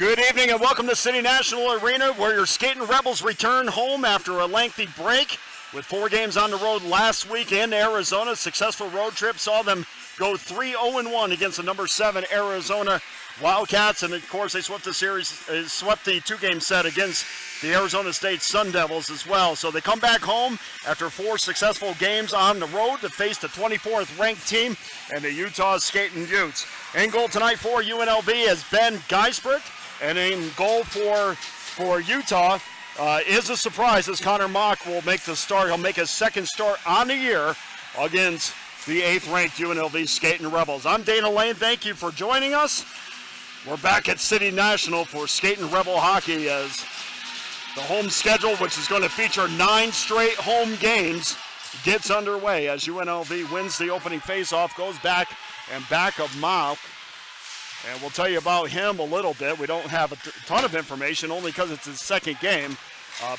Good evening and welcome to City National Arena, where your Skating Rebels return home after a lengthy break. With 4 games on the road last week in Arizona, successful road trip saw them go 3-0-1 against the number 7 Arizona Wildcats, and of course they swept the 2-game set against the Arizona State Sun Devils as well. So they come back home after 4 successful games on the road to face the 24th ranked team and the Utah Skating Utes. In goal tonight for UNLV is Ben Geisbert, and in goal for Utah is a surprise, as Connor Mock will make the start. He'll make his second start on the year against the 8th ranked UNLV Skating Rebels. I'm Dana Lane. Thank you for joining us. We're back at City National for Skating Rebel hockey, as the home schedule, which is going to feature 9 straight home games, gets underway as UNLV wins the opening faceoff, goes back of Mock. And we'll tell you about him a little bit. We don't have a ton of information, only because it's his second game,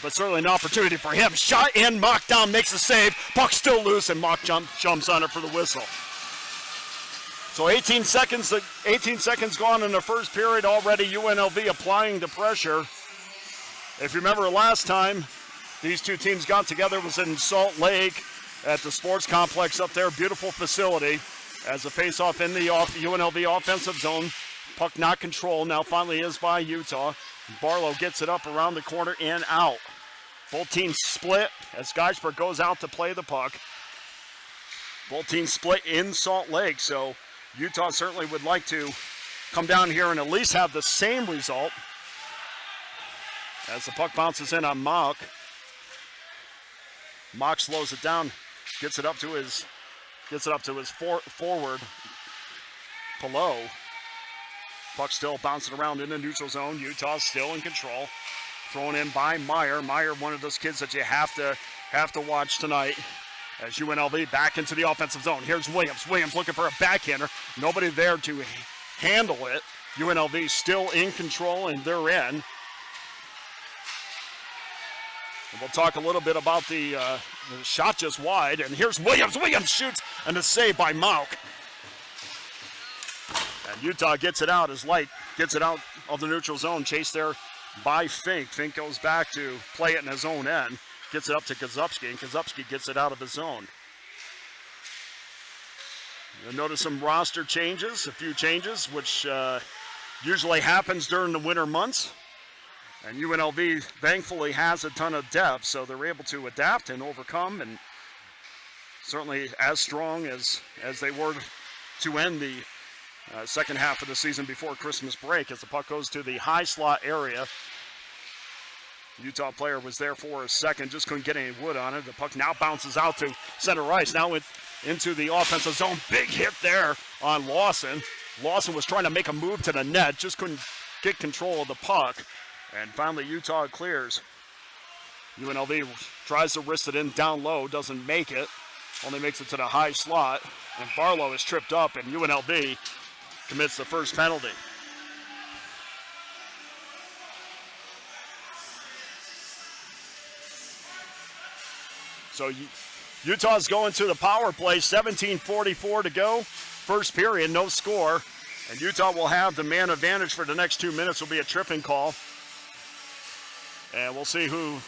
but certainly an opportunity for him. Shot in, Mock down, makes a save. Puck still loose, and Mock jumps on it for the whistle. So 18 seconds gone in the first period. Already UNLV applying the pressure. If you remember last time these two teams got together, it was in Salt Lake at the sports complex up there. Beautiful facility. As a face-off in the UNLV offensive zone. Puck not controlled. Now finally is by Utah. Barlow gets it up around the corner and out. Both teams split as Geisberg goes out to play the puck. Both teams split in Salt Lake, so Utah certainly would like to come down here and at least have the same result. As the puck bounces in on Mock. Mock slows it down, gets it up to his forward, Pillow. Puck still bouncing around in the neutral zone. Utah still in control. Thrown in by Meyer. Meyer, one of those kids that you have to watch tonight. As UNLV back into the offensive zone. Here's Williams. Williams looking for a backhander. Nobody there to handle it. UNLV still in control, and they're in. And we'll talk a little bit about the shot just wide. And here's Williams. Williams shoots, and a save by Mauk. And Utah gets it out as Light gets it out of the neutral zone. Chased there by Fink. Fink goes back to play it in his own end. Gets it up to Kazupski, and Kazupski gets it out of his zone. You'll notice some roster changes, a few changes, which usually happens during the winter months. And UNLV thankfully has a ton of depth, so they're able to adapt and overcome, and certainly as strong as they were to end the second half of the season before Christmas break. As the puck goes to the high slot area, Utah player was there for a second, just couldn't get any wood on it. The puck now bounces out to center ice, now into the offensive zone. Big hit there on Lawson. Lawson was trying to make a move to the net, just couldn't get control of the puck. And finally, Utah clears. UNLV tries to wrist it in down low, doesn't make it. Only makes it to the high slot. And Barlow is tripped up, and UNLV commits the first penalty. So Utah's going to the power play, 17:44 to go. First period, no score. And Utah will have the man advantage for the next 2 minutes. Will be a tripping call. And we'll see who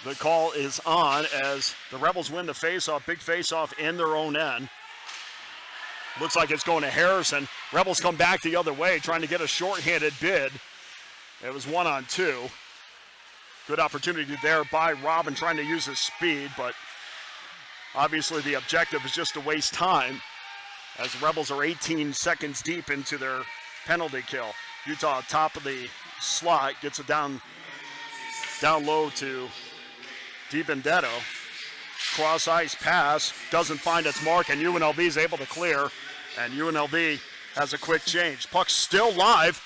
the call is on as the Rebels win the faceoff, big faceoff in their own end. Looks like it's going to Harrison. Rebels come back the other way, trying to get a shorthanded bid. It was 1-on-2. Good opportunity there by Robin, trying to use his speed, but obviously the objective is just to waste time, as the Rebels are 18 seconds deep into their penalty kill. Utah, top of the slot, gets it down low to DiBenedetto. Cross ice pass, doesn't find its mark, and UNLV is able to clear, and UNLV has a quick change. Puck still live,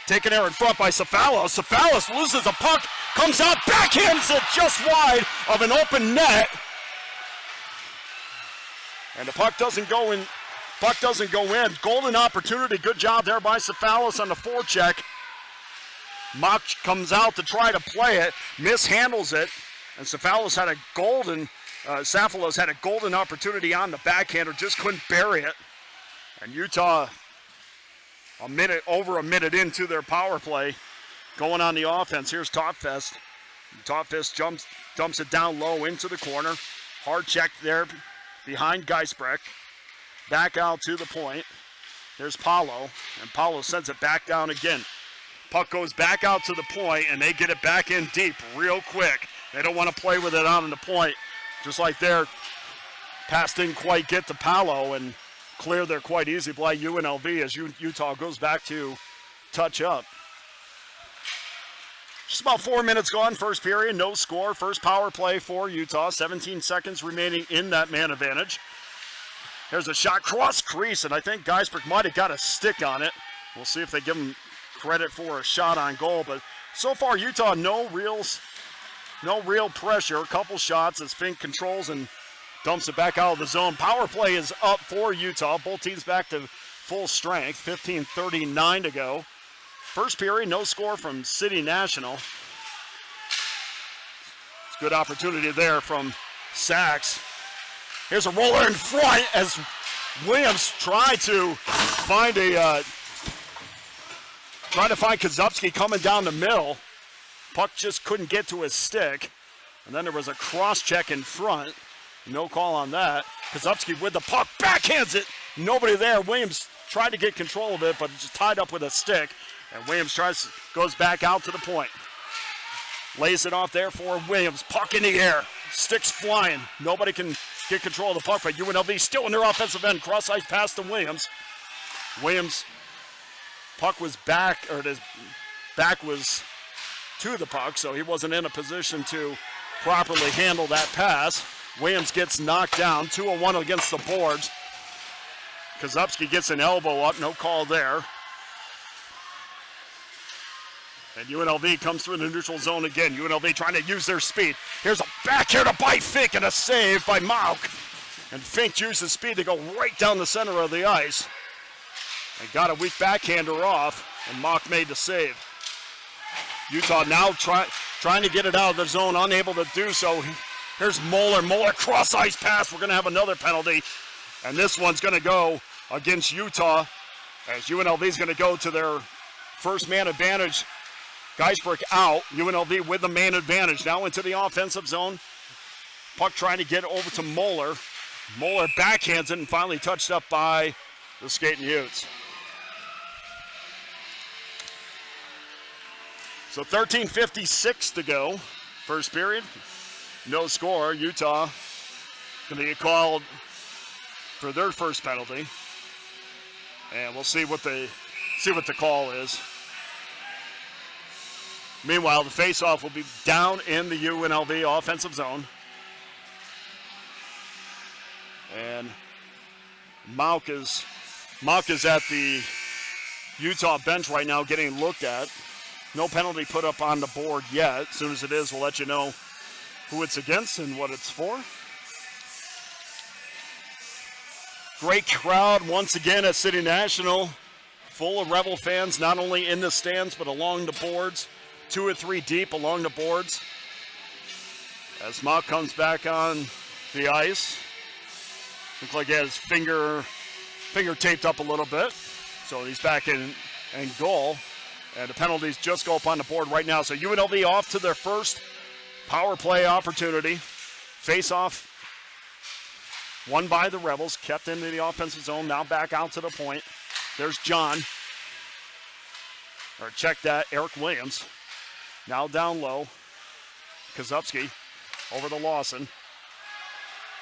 taken there in front by Cefalos. Cefalos loses a puck, comes out, backhands it just wide of an open net. And the puck doesn't go in. Golden opportunity, good job there by Cefalos on the forecheck. Mock comes out to try to play it, mishandles it, and Cefalos had a golden opportunity on the backhander, just couldn't bury it. And Utah over a minute into their power play going on the offense. Here's Topfest. Topfest dumps it down low into the corner. Hard check there behind Geisbrecht. Back out to the point. There's Paulo, and Paulo sends it back down again. Puck goes back out to the point, and they get it back in deep real quick. They don't want to play with it out on the point. Just like their pass didn't quite get to Paulo, and cleared there quite easy by UNLV as Utah goes back to touch up. Just about 4 minutes gone, first period, no score. First power play for Utah, 17 seconds remaining in that man advantage. Here's a shot cross crease, and I think Geisbrecht might have got a stick on it. We'll see if they give him credit for a shot on goal, but so far Utah no real pressure. A couple shots as Fink controls and dumps it back out of the zone. Power play is up for Utah. Both teams back to full strength. 15:39 to go. First period, no score from City National. It's a good opportunity there from Sachs. Here's a roller in front as Williams tried to find Kozubski coming down the middle. Puck just couldn't get to his stick. And then there was a cross check in front. No call on that. Kozubski with the puck, backhands it. Nobody there. Williams tried to get control of it, but just tied up with a stick. And Williams goes back out to the point. Lays it off there for Williams. Puck in the air. Sticks flying. Nobody can get control of the puck, but UNLV still in their offensive end. Cross ice pass to Williams. Williams, puck was back, or his back was to the puck, so he wasn't in a position to properly handle that pass. Williams gets knocked down, 2-on-1 against the boards. Kozubski gets an elbow up, no call there. And UNLV comes through the neutral zone again. UNLV trying to use their speed. Here's a backhander by Fink and a save by Mauk. And Fink uses speed to go right down the center of the ice. And got a weak backhander off, and Mauk made the save. Utah now trying to get it out of the zone, unable to do so. Here's Moeller. Moeller cross ice pass. We're going to have another penalty. And this one's going to go against Utah as UNLV is going to go to their first man advantage. Geisbrecht out. UNLV with the man advantage. Now into the offensive zone. Puck trying to get over to Moeller. Moeller backhands it and finally touched up by the skating Utes. So 13:56 to go. First period. No score. Utah going to get called for their first penalty. And we'll see what the call is. Meanwhile, the faceoff will be down in the UNLV offensive zone. And Mauk is at the Utah bench right now getting looked at. No penalty put up on the board yet. As soon as it is, we'll let you know who it's against and what it's for. Great crowd once again at City National. Full of Rebel fans, not only in the stands, but along the boards. 2 or 3 deep along the boards. As Mauk comes back on the ice. Looks like he has finger taped up a little bit. So he's back in goal. And the penalties just go up on the board right now. So UNLV off to their first power play opportunity. Face off won by the Rebels. Kept into the offensive zone. Now back out to the point. There's John. Or check that, Eric Williams. Now down low. Kozubski over to Lawson.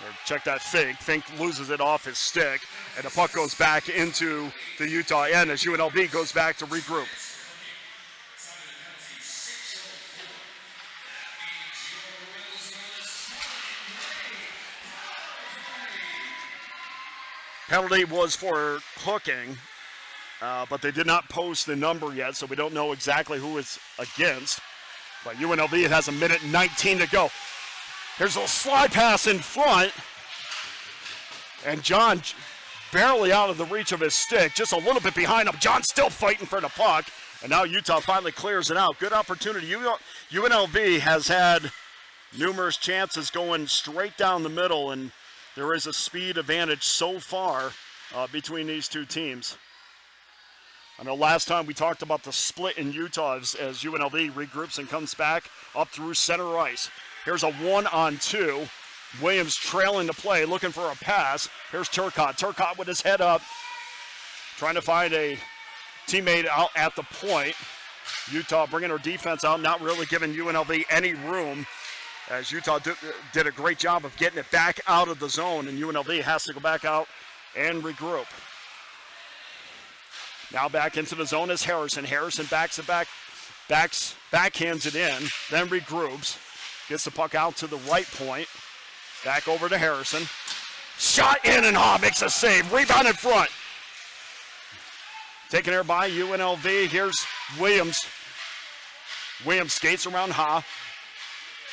Or check that Fink. Fink loses it off his stick. And the puck goes back into the Utah end as UNLV goes back to regroup. Penalty was for hooking, but they did not post the number yet, so we don't know exactly who it's against. But UNLV has a minute and 19 to go. Here's a slide pass in front, and John barely out of the reach of his stick, just a little bit behind him. John still fighting for the puck, and now Utah finally clears it out. Good opportunity. UNLV has had numerous chances going straight down the middle, and there is a speed advantage so far between these two teams. I know last time we talked about the split in Utah as UNLV regroups and comes back up through center ice. Here's a 1-on-2. Williams trailing the play, looking for a pass. Here's Turcotte. Turcotte with his head up, trying to find a teammate out at the point. Utah bringing their defense out, not really giving UNLV any room, as Utah did a great job of getting it back out of the zone, and UNLV has to go back out and regroup. Now back into the zone is Harrison. Harrison backhands it in, then regroups. Gets the puck out to the right point. Back over to Harrison. Shot in, and Ha makes a save. Rebound in front. Taken there by UNLV. Here's Williams. Williams skates around Ha.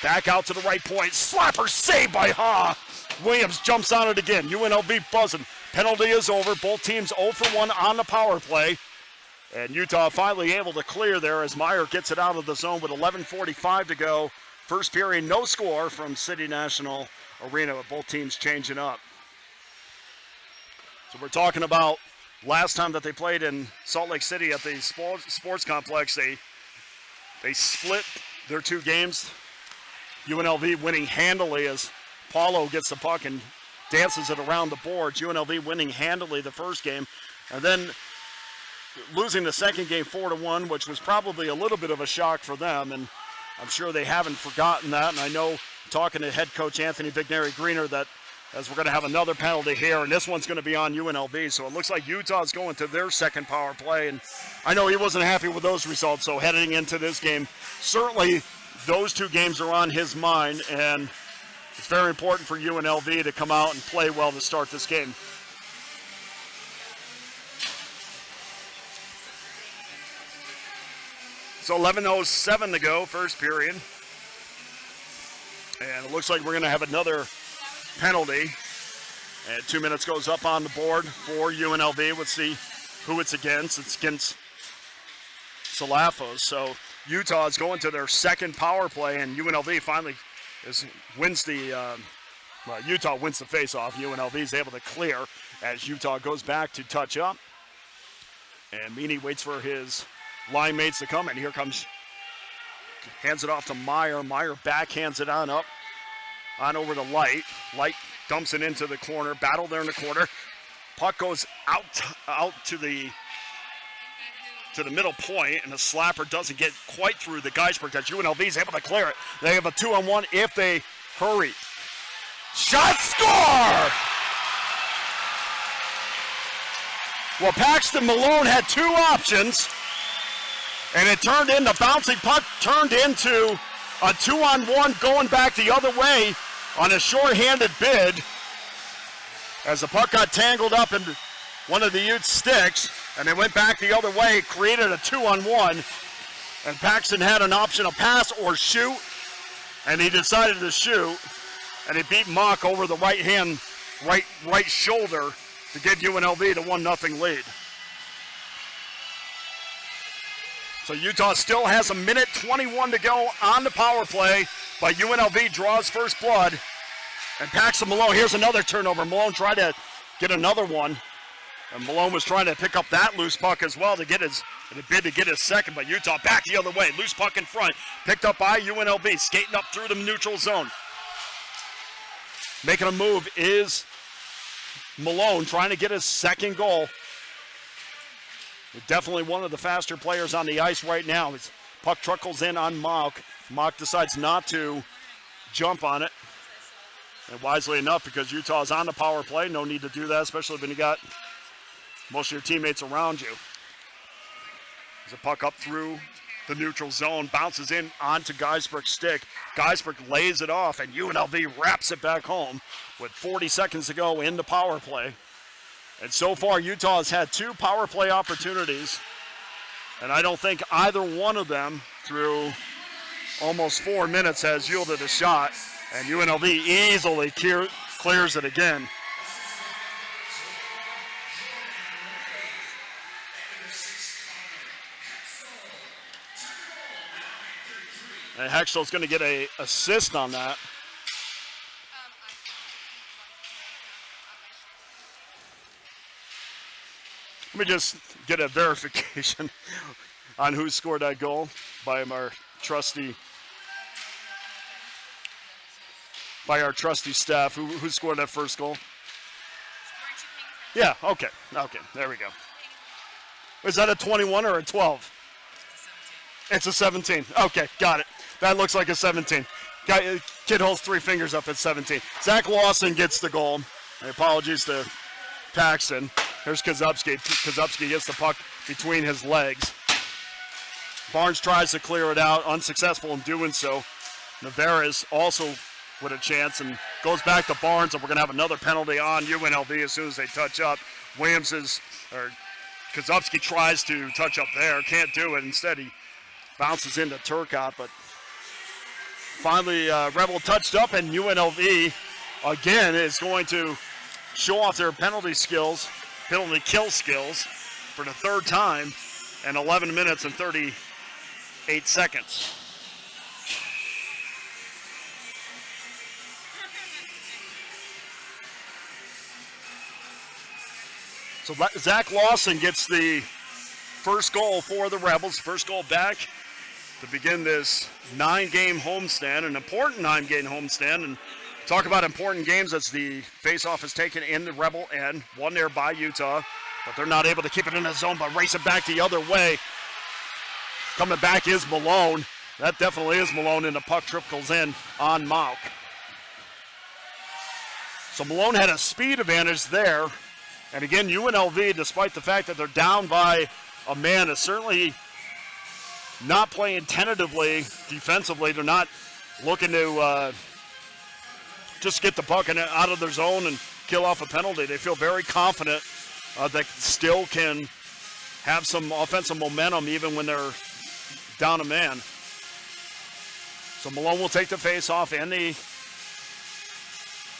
Back out to the right point. Slapper save by Ha. Williams jumps on it again. UNLV buzzing. Penalty is over. Both teams 0 for 1 on the power play. And Utah finally able to clear there as Meyer gets it out of the zone with 11:45 to go. First period, no score from City National Arena with both teams changing up. So we're talking about last time that they played in Salt Lake City at the sports complex. They split their two games. UNLV winning handily as Paulo gets the puck and dances it around the boards. UNLV winning handily the first game, and then losing the second game 4-1, which was probably a little bit of a shock for them, and I'm sure they haven't forgotten that. And I know, talking to head coach Anthony Vigneri-Greener, that as we're going to have another penalty here, and this one's going to be on UNLV, so it looks like Utah's going to their second power play, and I know he wasn't happy with those results, so heading into this game, certainly those two games are on his mind, and it's very important for UNLV to come out and play well to start this game. So 11:07 to go, first period. And it looks like we're going to have another penalty. And 2 minutes goes up on the board for UNLV. Let's see who it's against. It's against Salafos. So Utah is going to their second power play, and UNLV finally wins the Utah wins the faceoff. UNLV is able to clear as Utah goes back to touch up. And Meany waits for his line mates to come, and here comes, hands it off to Meyer. Meyer backhands it on over to Light. Light dumps it into the corner, battle there in the corner. Puck goes out to the middle point, and the slapper doesn't get quite through the Geisberg. That UNLV is able to clear it. They have a 2-on-1 if they hurry. Shot, score! Well, Paxton Malone had two options, and it turned into, bouncing puck turned into a 2-on-1 going back the other way on a short-handed bid as the puck got tangled up in one of the Utes' sticks, and it went back the other way, created a 2-on-1, and Paxton had an option of pass or shoot, and he decided to shoot, and he beat Mock over the right shoulder to give UNLV the 1-0 lead. So Utah still has 1:21 to go on the power play, but UNLV draws first blood. And Paxton Malone, here's another turnover. Malone tried to get another one, and Malone was trying to pick up that loose puck as well to get his second, but Utah back the other way. Loose puck in front, picked up by UNLV, skating up through the neutral zone. Making a move is Malone, trying to get his second goal. Definitely one of the faster players on the ice right now. His puck truckles in on Mock. Mock decides not to jump on it. And wisely enough, because Utah is on the power play, no need to do that, especially when you got most of your teammates around you. There's a puck up through the neutral zone, bounces in onto Geisberg's stick. Geisberg lays it off, and UNLV wraps it back home with 40 seconds to go in the power play. And so far, Utah has had two power play opportunities, and I don't think either one of them through almost 4 minutes has yielded a shot, and UNLV easily clears it again. And Hextall's going to get an assist on that. Let me just get a verification on who scored that goal by our trusty staff. Who scored that first goal? Yeah, okay, there we go. Is that a 21 or a 12? It's a 17. Okay, got it. That looks like a 17. Kid holds 3 fingers up at 17. Zach Lawson gets the goal. Apologies to Paxton. Here's Kozubski. Kozubski gets the puck between his legs. Barnes tries to clear it out, unsuccessful in doing so. Navarez also with a chance and goes back to Barnes, and we're going to have another penalty on UNLV as soon as they touch up. Kozubski tries to touch up there, can't do it. Instead, he bounces into Turcotte, but finally Rebel touched up, and UNLV again is going to show off their penalty kill skills for the third time in 11 minutes and 38 seconds. So Zach Lawson gets the first goal for the Rebels, first goal back to begin this 9-game homestand, an important 9-game homestand. And talk about important games, as the faceoff is taken in the Rebel end, won there by Utah, but they're not able to keep it in the zone, but race it back the other way. Coming back is Malone. That definitely is Malone, and the puck trickles in on Mauk. So Malone had a speed advantage there. And again, UNLV, despite the fact that they're down by a man, is certainly not playing tentatively defensively. They're not looking to just get the puck out of their zone and kill off a penalty. They feel very confident that still can have some offensive momentum even when they're down a man. So Malone will take the face-off in the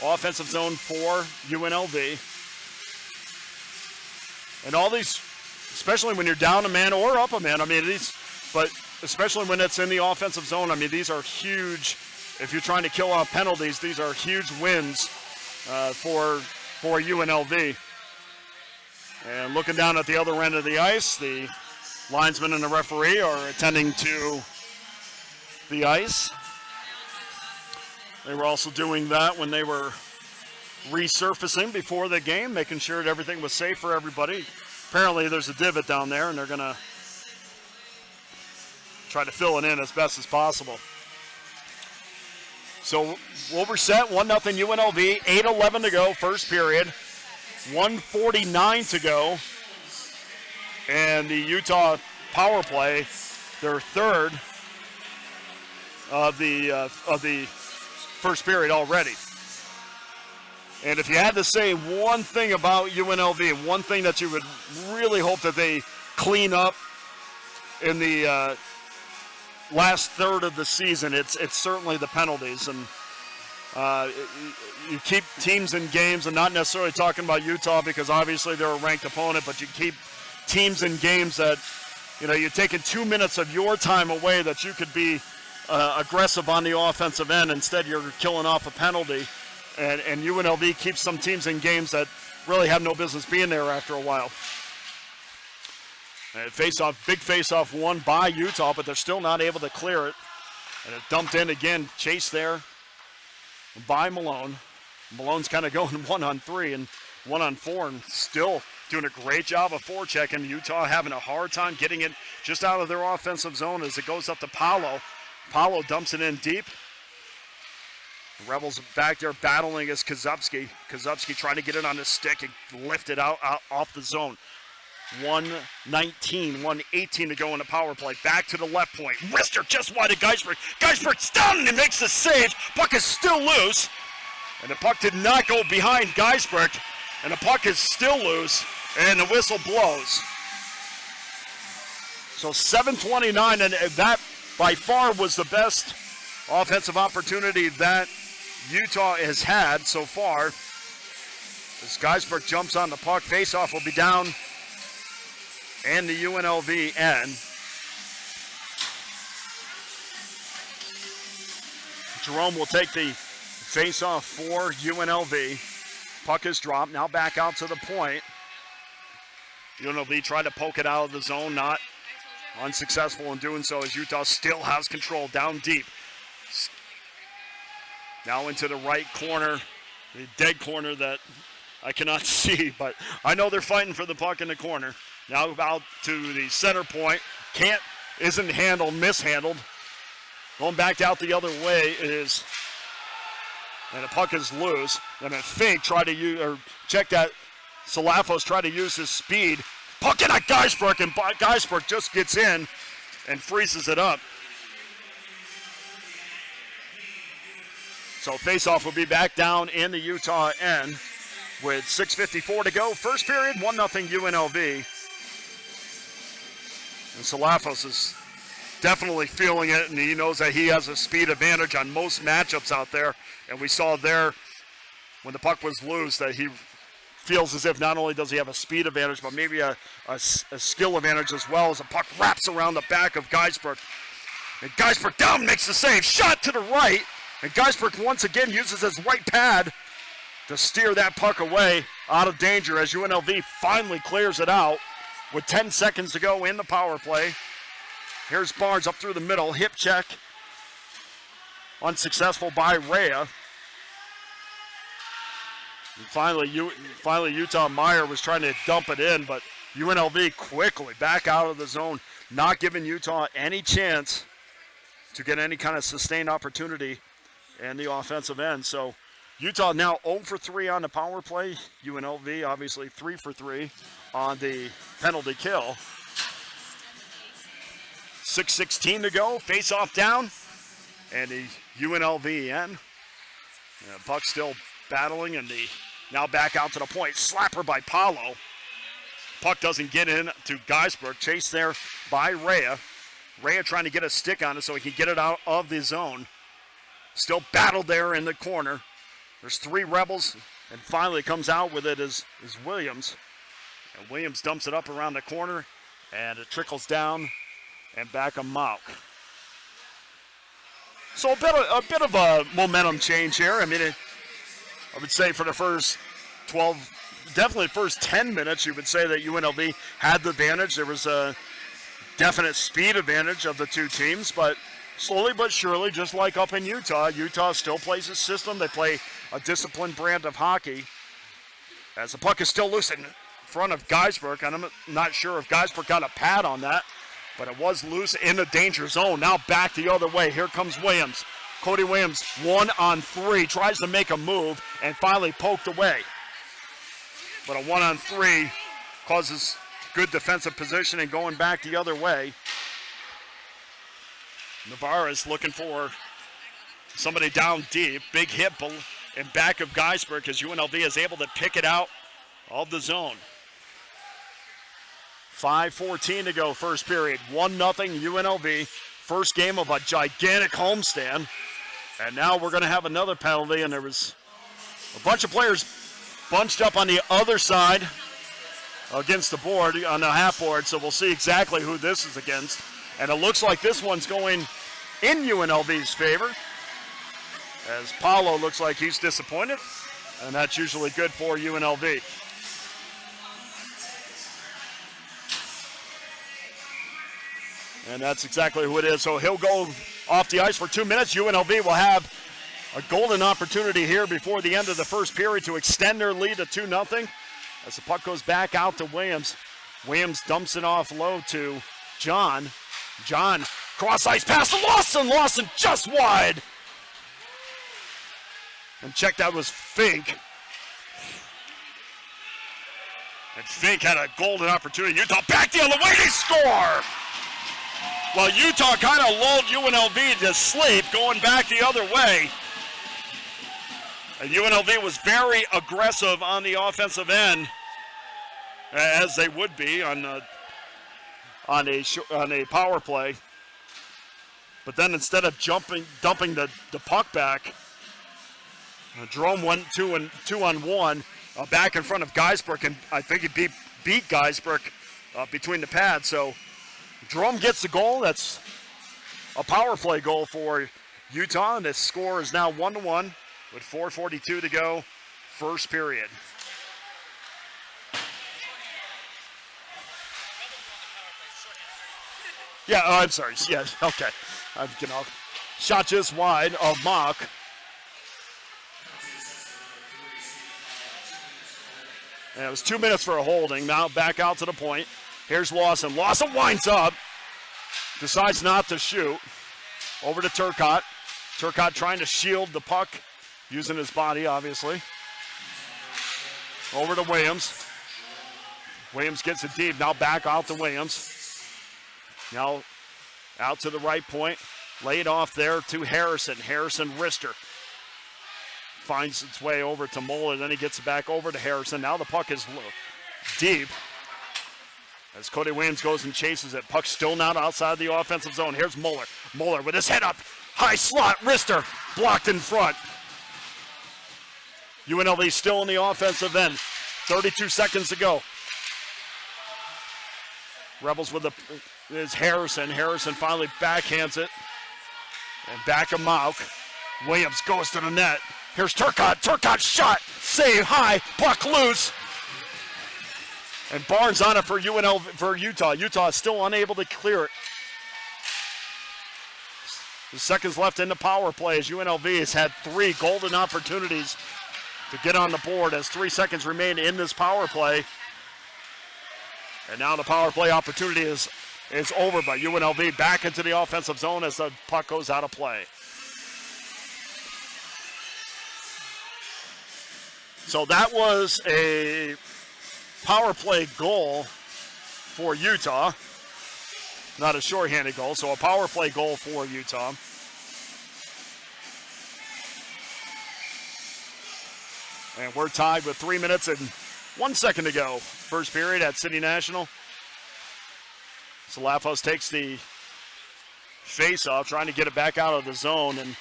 offensive zone for UNLV. And all these, especially when you're down a man or up a man, but especially when it's in the offensive zone, these are huge. If you're trying to kill off penalties, these are huge wins for UNLV. And looking down at the other end of the ice, the linesman and the referee are attending to the ice. They were also doing that when they were resurfacing before the game, making sure that everything was safe for everybody. Apparently there's a divot down there, and they're going to try to fill it in as best as possible. So we'll reset, 1-0 UNLV, 8:11 to go, first period, 1:49 to go. And the Utah power play, their third of the first period already. And if you had to say one thing about UNLV, one thing that you would really hope that they clean up in the last third of the season, it's certainly the penalties. And you keep teams in games, and not necessarily talking about Utah because obviously they're a ranked opponent, but you keep teams in games that, you're taking 2 minutes of your time away that you could be aggressive on the offensive end. Instead, you're killing off a penalty. And UNLV keeps some teams in games that really have no business being there after a while. And big face-off won by Utah, but they're still not able to clear it. And it dumped in again, chased there by Malone. Malone's kind of going 1-on-3 and 1-on-4 and still doing a great job of forechecking. Utah having a hard time getting it just out of their offensive zone as it goes up to Paolo. Paolo dumps it in deep. The Rebels back there battling against Kozubski. Kozubski trying to get it on his stick and lift it out off the zone. 1:19, 1:18 to go in the power play. Back to the left point. Wrister just wide of Geisberg. Geisberg's down and he makes the save. Puck is still loose. And the puck did not go behind Geisberg. And the puck is still loose. And the whistle blows. So 7:29, and that by far was the best offensive opportunity that Utah has had so far. As Geisberg jumps on the puck, faceoff will be down and the UNLV end. Jerome will take the faceoff for UNLV. Puck is dropped, now back out to the point. UNLV tried to poke it out of the zone, not unsuccessful in doing so as Utah still has control down deep. Now into the right corner, the dead corner that I cannot see, but I know they're fighting for the puck in the corner. Now out to the center point. Isn't handled, mishandled. Going back out the other way is, and the puck is loose. And then Fink tried to use, or check that, Salafos tried to use his speed. Puck in at Geisbrook, and Geisbrook just gets in and freezes it up. So faceoff will be back down in the Utah end with 6:54 to go. First period, 1-0 UNLV. And Salafos is definitely feeling it, and he knows that he has a speed advantage on most matchups out there. And we saw there when the puck was loose that he feels as if not only does he have a speed advantage, but maybe a skill advantage as well, as the puck wraps around the back of Geisbrook. And Geisbrook down, makes the save. Shot to the right, and Geisbrook once again uses his right pad to steer that puck away out of danger as UNLV finally clears it out with 10 seconds to go in the power play. Here's Barnes up through the middle, hip check. Unsuccessful by Rhea. And finally, Utah Meyer was trying to dump it in, but UNLV quickly back out of the zone, not giving Utah any chance to get any kind of sustained opportunity in the offensive end. So Utah now 0 for 3 on the power play. UNLV obviously 3 for 3 on the penalty kill. 6:16 to go, face-off down, and the UNLV end. And puck still battling, and now back out to the point. Slapper by Paulo. Puck doesn't get in to Geisbrook. Chased there by Rhea. Rhea trying to get a stick on it so he can get it out of the zone. Still battled there in the corner. There's 3 Rebels, and finally comes out with it is Williams. And Williams dumps it up around the corner, and it trickles down and back a Mauk. So a bit of a momentum change here. I mean, I would say for the first 12, definitely first 10 minutes, you would say that UNLV had the advantage. There was a definite speed advantage of the two teams, but slowly but surely, just like up in Utah, Utah still plays a system. They play a disciplined brand of hockey. As the puck is still loose in front of Geisbrook, and I'm not sure if Geisbrook got a pad on that, but it was loose in the danger zone. Now back the other way. Here comes Williams. Cody Williams, 1-on-3, tries to make a move and finally poked away. But a 1-on-3 causes good defensive positioning going back the other way. Navarez looking for somebody down deep. Big hit in back of Geisbrook as UNLV is able to pick it out of the zone. 5:14 to go, first period. 1-0 UNLV. First game of a gigantic homestand. And now we're going to have another penalty, and there was a bunch of players bunched up on the other side against the board, on the half board, so we'll see exactly who this is against. And it looks like this one's going in UNLV's favor, as Paulo looks like he's disappointed, and that's usually good for UNLV. And that's exactly who it is. So he'll go off the ice for 2 minutes. UNLV will have a golden opportunity here before the end of the first period to extend their lead to 2-0. As the puck goes back out to Williams. Williams dumps it off low to John. John, cross ice pass to Lawson. Lawson just wide. And check, that was Fink. And Fink had a golden opportunity. Utah back the other way, they score! Well, Utah kind of lulled UNLV to sleep, going back the other way. And UNLV was very aggressive on the offensive end, as they would be on a power play. But then instead of dumping the puck back, Jerome went 2-on-1 back in front of Geisbrook, and I think he beat Geisbrook between the pads. So Jerome gets the goal. That's a power play goal for Utah, and the score is now 1-1 with 4:42 to go, first period. Yeah, I'm sorry. Yeah, okay. Shot just wide of Mock. And it was 2 minutes for a holding. Now back out to the point. Here's Lawson. Lawson winds up. Decides not to shoot. Over to Turcotte. Turcotte trying to shield the puck. Using his body, obviously. Over to Williams. Williams gets it deep. Now back out to Williams. Now out to the right point. Laid off there to Harrison. Harrison wrister. Finds its way over to Moeller. Then he gets it back over to Harrison. Now the puck is deep. As Cody Williams goes and chases it. Puck still not outside the offensive zone. Here's Moeller. Moeller with his head up. High slot. Wrister blocked in front. UNLV still in the offensive end. 32 seconds to go. Rebels with is Harrison. Harrison finally backhands it. And back of Mauk. Williams goes to the net. Here's Turcotte. Turcotte shot. Save high. Puck loose. And Barnes on it for UNLV, for Utah. Utah is still unable to clear it. The seconds left in the power play as UNLV has had 3 golden opportunities to get on the board as 3 seconds remain in this power play. And now the power play opportunity is over, but UNLV back into the offensive zone as the puck goes out of play. So that was a power play goal for Utah. Not a shorthanded goal, so a power play goal for Utah. And we're tied with 3 minutes and 1 second to go. First period at City National. Salafos takes the face-off, trying to get it back out of the zone, and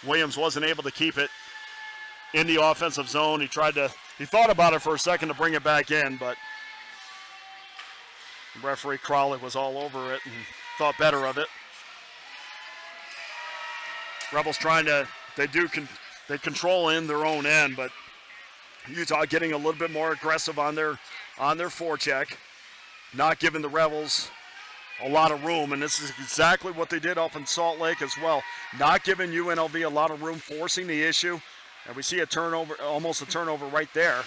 Williams wasn't able to keep it in the offensive zone. He thought about it for a second to bring it back in, but referee Crowley was all over it and thought better of it. Rebels they control in their own end, but Utah getting a little bit more aggressive on their forecheck, not giving the Rebels a lot of room, and this is exactly what they did up in Salt Lake as well. Not giving UNLV a lot of room, forcing the issue, and we see a turnover, almost a turnover right there.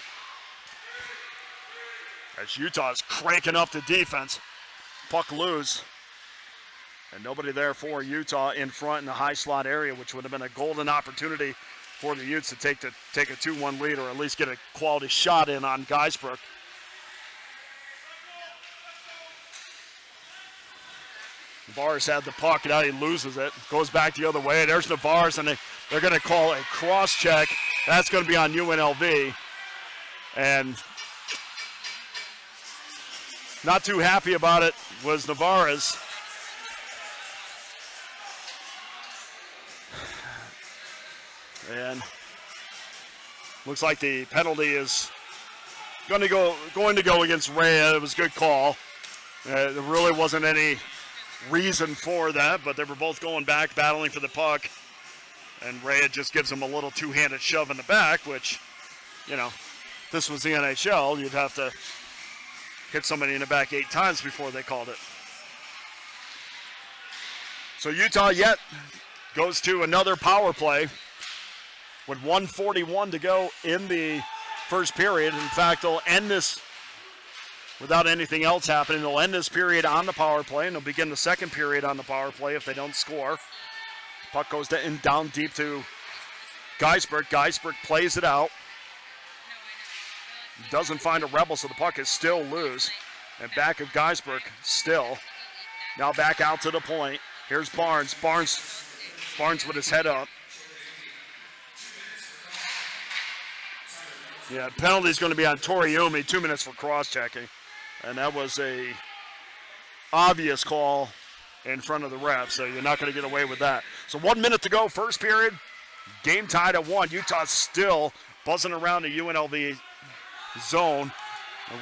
As Utah is cranking up the defense, puck loose, and nobody there for Utah in front in the high slot area, which would have been a golden opportunity for the Utes to take a 2-1 lead or at least get a quality shot in on Geisbrook. Navarez had the puck, now he loses it. Goes back the other way. There's Navarez, and they're going to call a cross check. That's going to be on UNLV. And not too happy about it was Navarez. And looks like the penalty is going to go against Rea. It was a good call. There really wasn't any reason for that, but they were both going back, battling for the puck. And Rea just gives him a little two-handed shove in the back, which, if this was the NHL, you'd have to hit somebody in the back 8 times before they called it. So Utah yet goes to another power play with 1:41 to go in the first period. In fact, they'll end this without anything else happening. They'll end this period on the power play, and they'll begin the second period on the power play if they don't score. Puck goes down deep to Geisbrook. Geisbrook plays it out. Doesn't find a Rebel, so the puck is still loose. And back of Geisbrook still. Now back out to the point. Here's Barnes. Barnes with his head up. Yeah, penalty's going to be on Toriumi, 2 minutes for cross-checking. And that was a obvious call in front of the ref, so you're not going to get away with that. So 1 minute to go, first period. Game tied at 1. Utah still buzzing around the UNLV zone.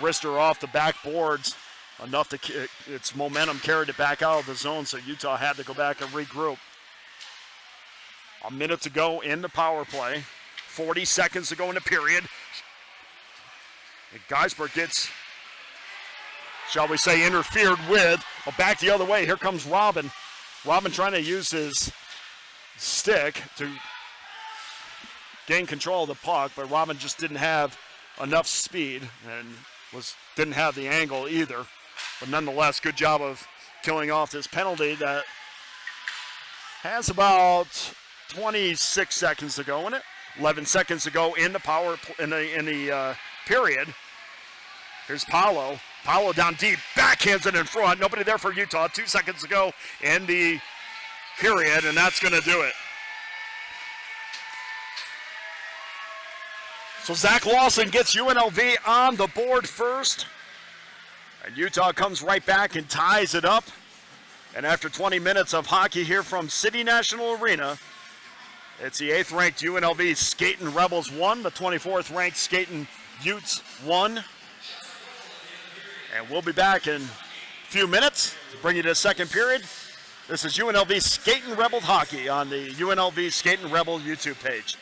Wrister off the backboards enough to its momentum carried it back out of the zone, so Utah had to go back and regroup. A minute to go in the power play. 40 seconds to go in the period. And Geisbrook gets shall we say, interfered with. Well, back the other way. Here comes Robin. Robin trying to use his stick to gain control of the puck, but Robin just didn't have enough speed and didn't have the angle either. But nonetheless, good job of killing off this penalty that has about 26 seconds to go in it. 11 seconds to go in the period. Here's Paolo. Paolo down deep, backhands it in front. Nobody there for Utah. 2 seconds to go in the period, and that's going to do it. So Zach Lawson gets UNLV on the board first. And Utah comes right back and ties it up. And after 20 minutes of hockey here from City National Arena, it's the 8th-ranked UNLV Skating Rebels 1, the 24th-ranked Skating Utes 1. And we'll be back in a few minutes to bring you to the second period. This is UNLV Skating Rebel Hockey on the UNLV Skating Rebel YouTube page.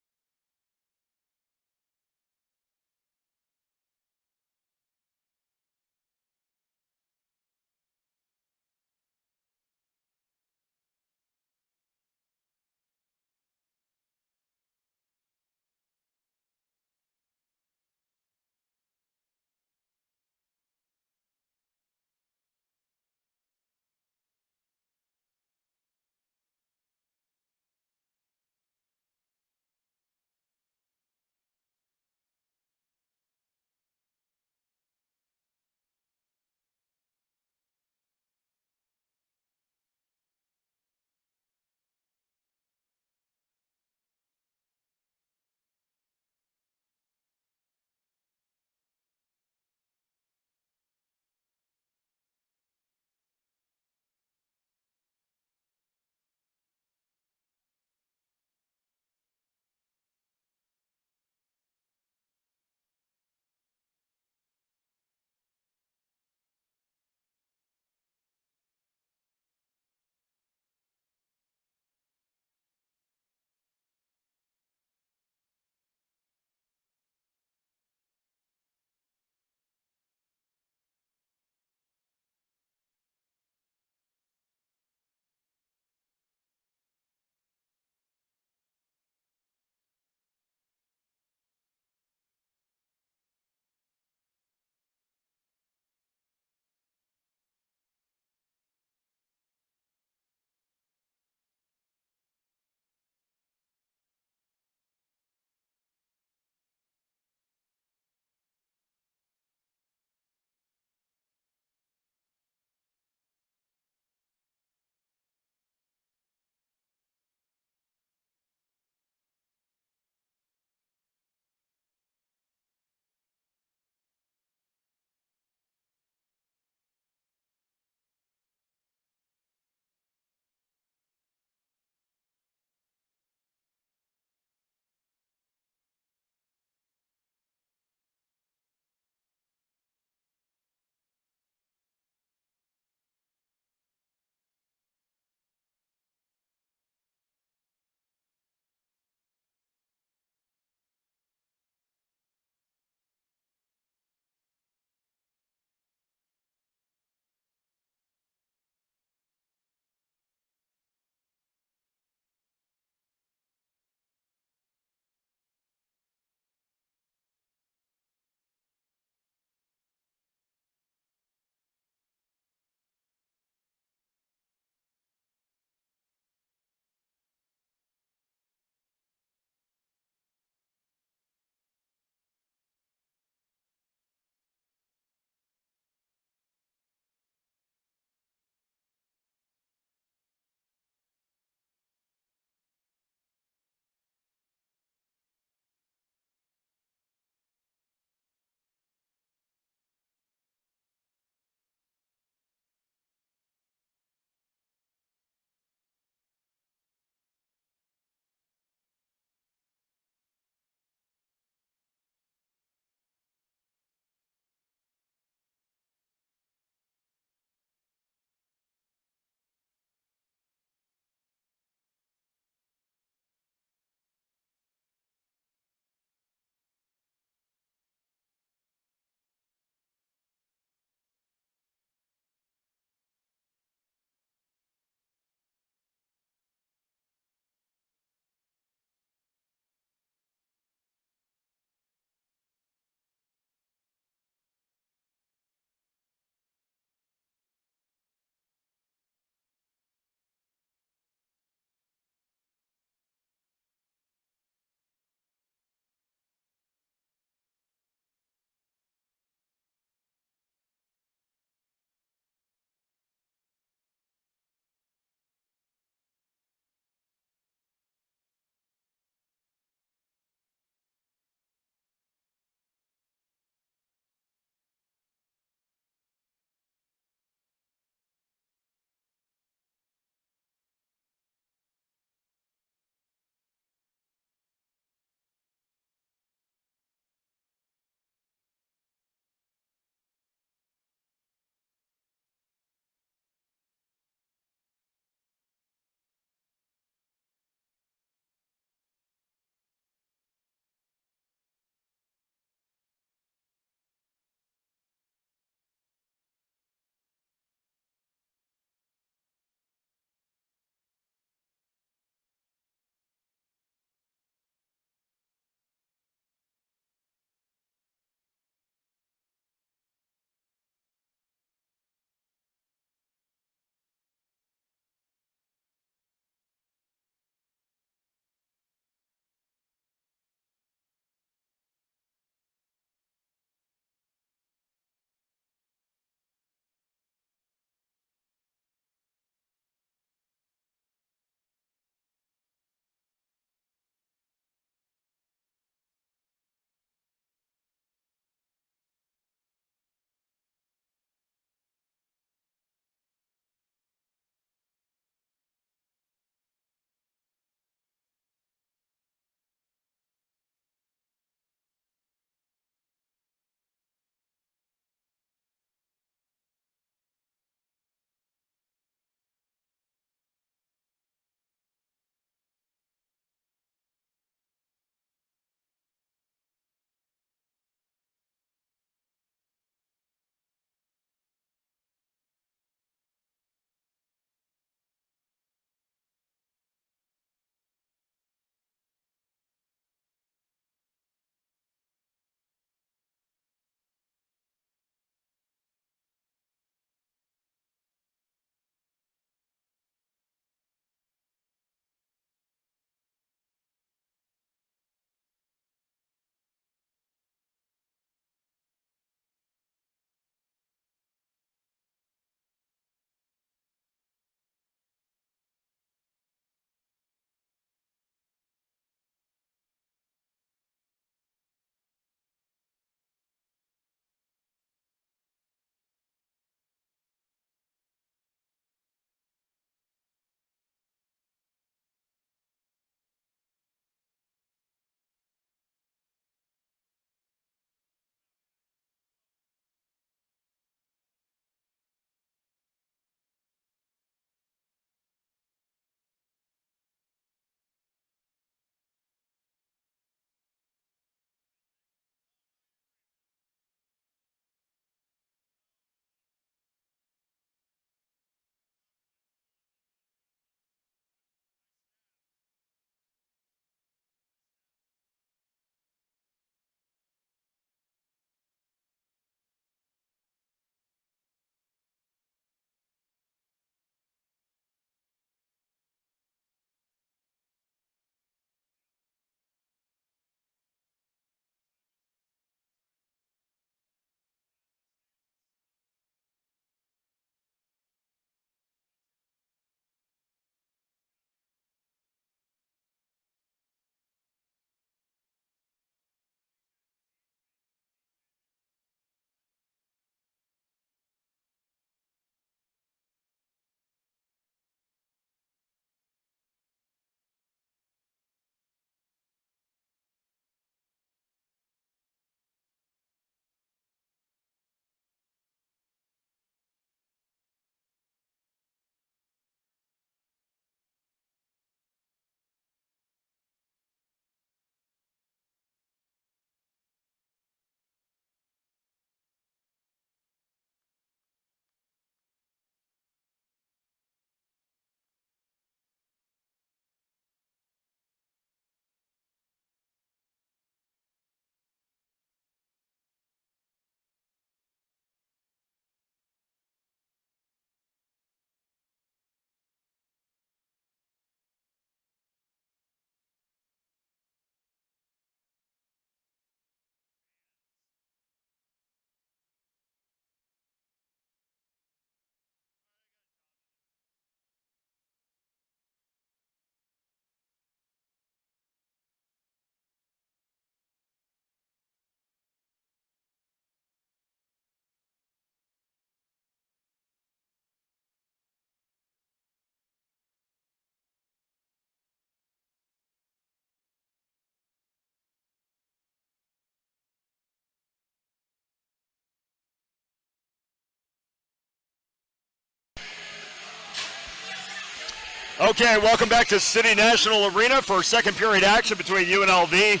Okay, welcome back to City National Arena for second period action between UNLV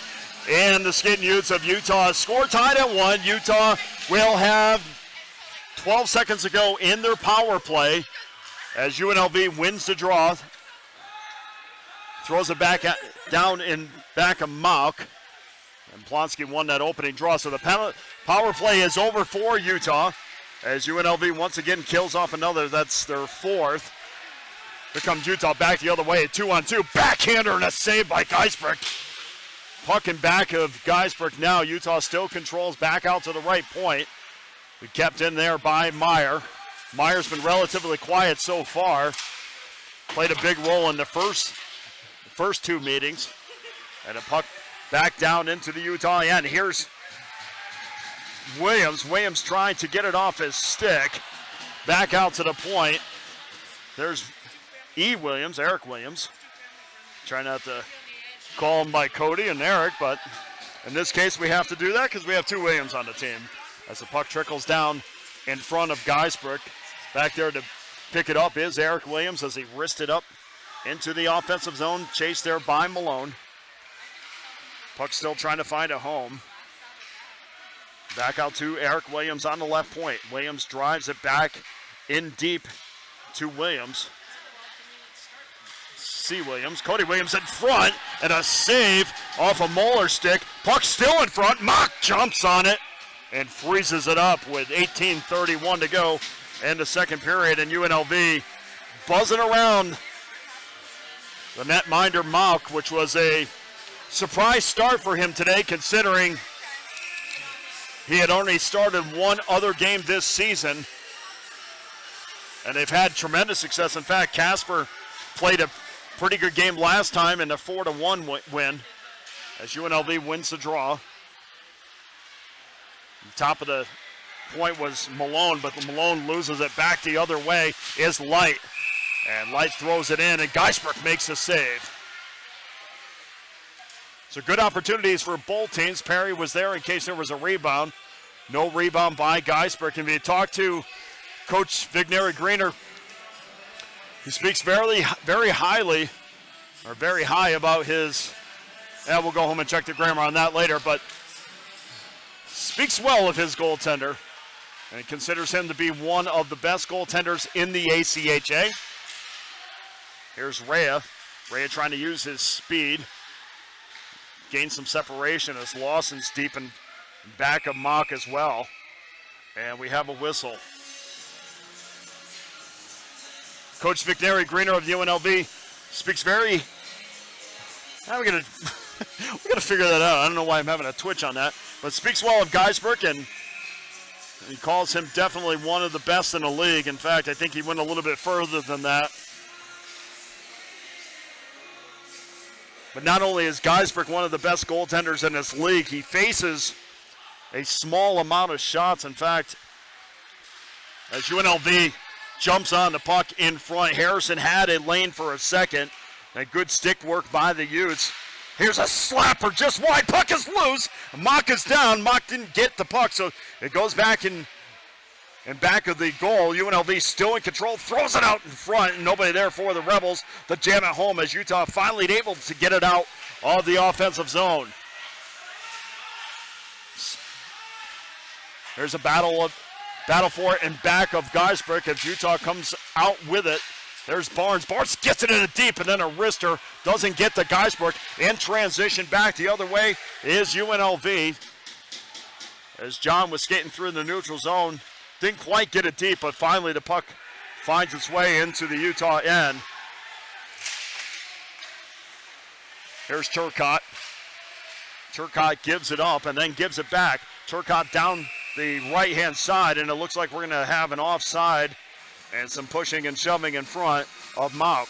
and the Skating Utes of Utah. Score tied at 1. Utah will have 12 seconds to go in their power play as UNLV wins the draw. Throws it back down in back of Mauk. And Plonsky won that opening draw. So the power play is over for Utah as UNLV once again kills off another. That's their fourth. Here comes Utah back the other way, 2-on-2. Backhander and a save by Geisbrecht. Puck in back of Geisbrecht now. Utah still controls back out to the right point. We kept in there by Meyer. Meyer's been relatively quiet so far. Played a big role in the first two meetings. And a puck back down into the Utah end. Here's Williams. Williams trying to get it off his stick. Back out to the point. There's Eric Williams. Trying not to call him by Cody and Eric, but in this case we have to do that because we have two Williams on the team. As the puck trickles down in front of Geisbrecht. Back there to pick it up is Eric Williams as he wristed up into the offensive zone. Chased there by Malone. Puck still trying to find a home. Back out to Eric Williams on the left point. Williams drives it back in deep to Williams. Williams. Cody Williams in front and a save off a Moeller stick. Puck still in front. Mock jumps on it and freezes it up with 18:31 to go in the second period. And UNLV buzzing around the netminder Mock, which was a surprise start for him today considering he had only started one other game this season. And they've had tremendous success. In fact, Casper played a pretty good game last time in a 4-1 win as UNLV wins the draw. The top of the point was Malone, but Malone loses it back the other way is Light. And Light throws it in, and Geisbrecht makes a save. So good opportunities for both teams. Perry was there in case there was a rebound. No rebound by Geisbrecht. And if you talk to Coach Vigneri Greener, he speaks very highly, or very high about his, we'll go home and check the grammar on that later, but speaks well of his goaltender and considers him to be one of the best goaltenders in the ACHA. Here's Rhea. Rhea trying to use his speed. Gain some separation as Lawson's deep in back of Mock as well. And we have a whistle. Coach Vigneri Greener of UNLV speaks very, we gotta figure that out. I don't know why I'm having a twitch on that, but speaks well of Geisbrecht, and he calls him definitely one of the best in the league. In fact, I think he went a little bit further than that. But not only is Geisbrecht one of the best goaltenders in this league, he faces a small amount of shots. In fact, as UNLV jumps on the puck in front, Harrison had a lane for a second. A good stick work by the Utes. Here's a slapper just wide. Puck is loose. Mock is down. Mock didn't get the puck, so it goes back in back of the goal. UNLV still in control. Throws it out in front, and nobody there for the Rebels to jam it home as Utah finally able to get it out of the offensive zone. There's a battle for it in back of Geisbrecht as Utah comes out with it. There's Barnes. Barnes gets it in a deep, and then a wrister doesn't get to Geisbrecht. In transition back the other way is UNLV. As John was skating through the neutral zone, didn't quite get it deep, but finally the puck finds its way into the Utah end. Here's Turcotte. Turcotte gives it up and then gives it back. Turcotte down the right-hand side, and it looks like we're going to have an offside and some pushing and shoving in front of Mauk.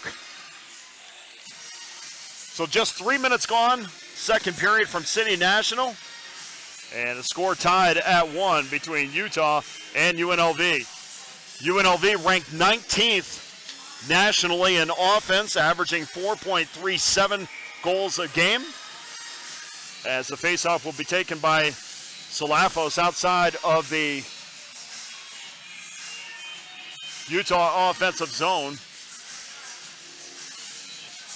So just 3 minutes gone, second period from City National, and the score tied at 1 between Utah and UNLV. UNLV ranked 19th nationally in offense, averaging 4.37 goals a game, as the faceoff will be taken by Salafos outside of the Utah offensive zone.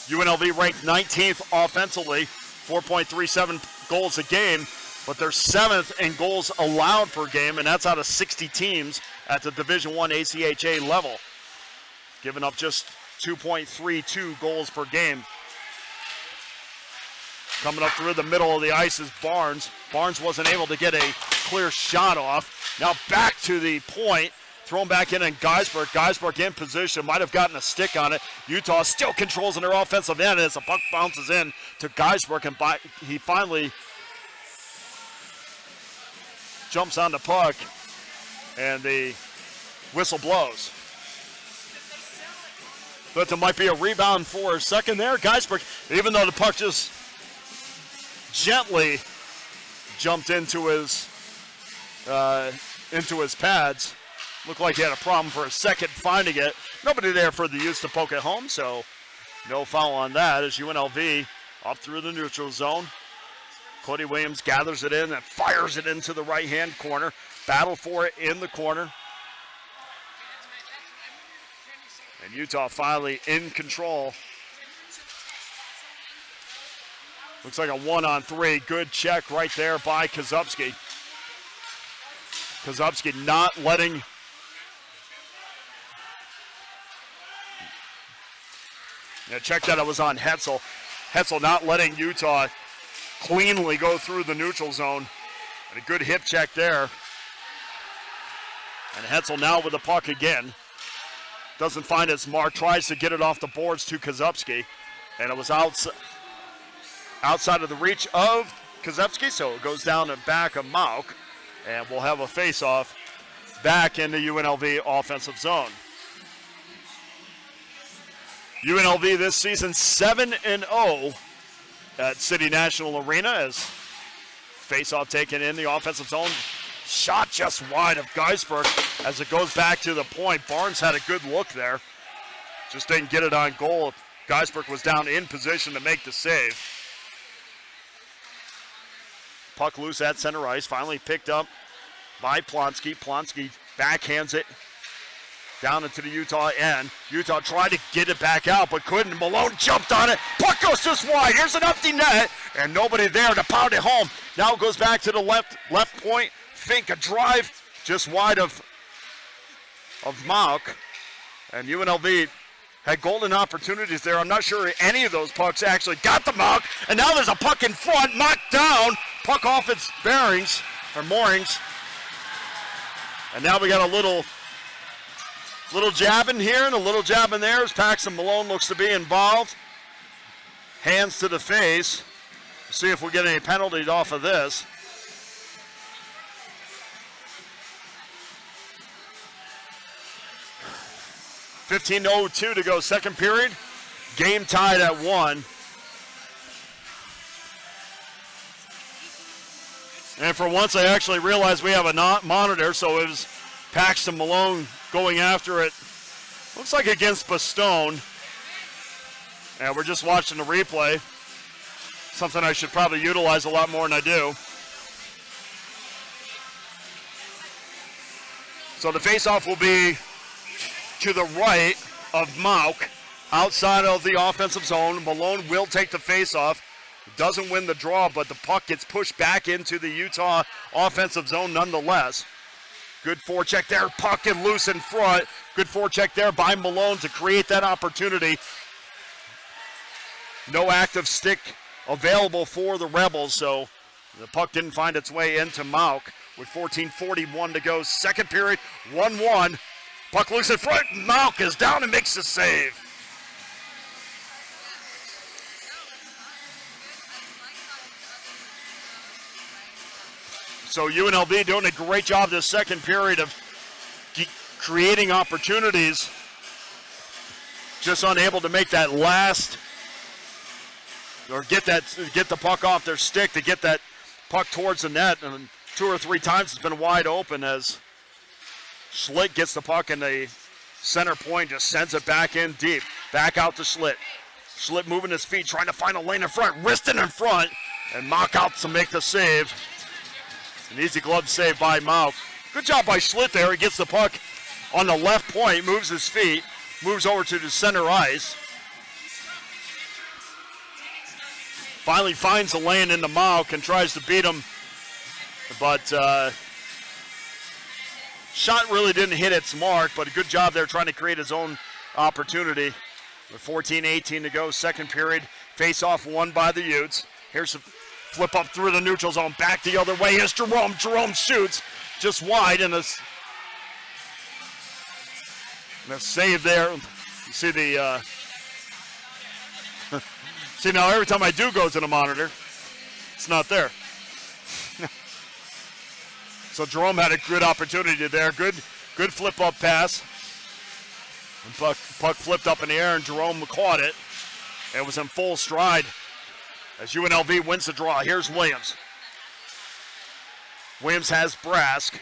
UNLV ranked 19th offensively, 4.37 goals a game, but they're 7th in goals allowed per game, and that's out of 60 teams at the Division I ACHA level, giving up just 2.32 goals per game. Coming up through the middle of the ice is Barnes. Barnes wasn't able to get a clear shot off. Now back to the point. Thrown back in and Geisberg. Geisberg in position. Might have gotten a stick on it. Utah still controls in their offensive end as the puck bounces in to Geisberg. And he finally jumps on the puck. And the whistle blows. But there might be a rebound for a second there. Geisberg, even though the puck just gently jumped into his pads. Looked like he had a problem for a second finding it. Nobody there for the Utes to poke it home, so no foul on that as UNLV up through the neutral zone. Cody Williams gathers it in and fires it into the right-hand corner. Battle for it in the corner. And Utah finally in control. Looks like a 1-on-3. Good check right there by Kozubski. Kozubski not letting check that it was on Hetzel. Hetzel not letting Utah cleanly go through the neutral zone. And a good hip check there. And Hetzel now with the puck again. Doesn't find its mark. Tries to get it off the boards to Kozubski. And it was outside of the reach of Kozubski, so it goes down the back of Mauk. And we'll have a face-off back in the UNLV offensive zone. UNLV this season 7-0 at City National Arena as face-off taken in the offensive zone. Shot just wide of Geisberg as it goes back to the point. Barnes had a good look there. Just didn't get it on goal. Geisberg was down in position to make the save. Puck loose at center ice, finally picked up by Plonsky. Plonsky backhands it down into the Utah end. Utah tried to get it back out, but couldn't. Malone jumped on it. Puck goes just wide. Here's an empty net, and nobody there to pound it home. Now it goes back to the left point. Fink a drive just wide of Mauk, and UNLV had golden opportunities there. I'm not sure any of those pucks actually got the Mauk, and now there's a puck in front. Mauk down. Puck off its bearings, or moorings. And now we got a little jab in here and a little jab in there as Paxton Malone looks to be involved. Hands to the face. See if we get any penalties off of this. .02 to go, second period. Game tied at 1. And for once, I actually realized we have a monitor, so it was Paxton Malone going after it. Looks like against Bastone. And we're just watching the replay. Something I should probably utilize a lot more than I do. So the faceoff will be to the right of Mauk, outside of the offensive zone. Malone will take the faceoff. Doesn't win the draw, but the puck gets pushed back into the Utah offensive zone nonetheless. Good forecheck there, puck and loose in front. Good forecheck there by Malone to create that opportunity. No active stick available for the Rebels, so the puck didn't find its way into Mauk with 14:41 to go. Second period, 1-1. Puck loose in front, Mauk is down and makes the save. So UNLV doing a great job this second period of creating opportunities. Just unable to make that last, or get the puck off their stick to get that puck towards the net. And 2 or 3 times it's been wide open as Schlitt gets the puck in the center point, just sends it back in deep. Back out to Schlitt. Schlitt moving his feet, trying to find a lane in front, wristing in front, and Mauk out to make the save. An easy glove save by Mauk. Good job by Schlitt there. He gets the puck on the left point, moves his feet, moves over to the center ice. finally finds a lane into Mauk and tries to beat him, but shot really didn't hit its mark, but a good job there trying to create his own opportunity. With 14-18 to go, second period. Face-off won by the Utes. Here's a flip up through the neutral zone, back the other way. Here's Jerome. Jerome shoots just wide, and a save there. You see the see now every time I do go to the monitor, it's not there. So Jerome had a good opportunity there. Good flip up pass. And puck flipped up in the air, and Jerome caught it. It was in full stride as UNLV wins the draw. Here's Williams. Williams has Brask.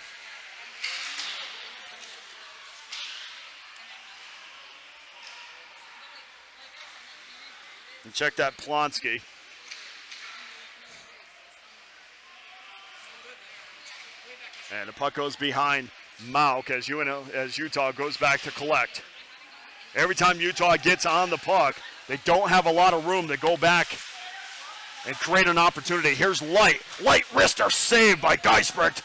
And check that Plonsky. And the puck goes behind Mauk as Utah goes back to collect. Every time Utah gets on the puck, they don't have a lot of room to go back and create an opportunity. Here's Light. Light wrister saved by Geisbrecht.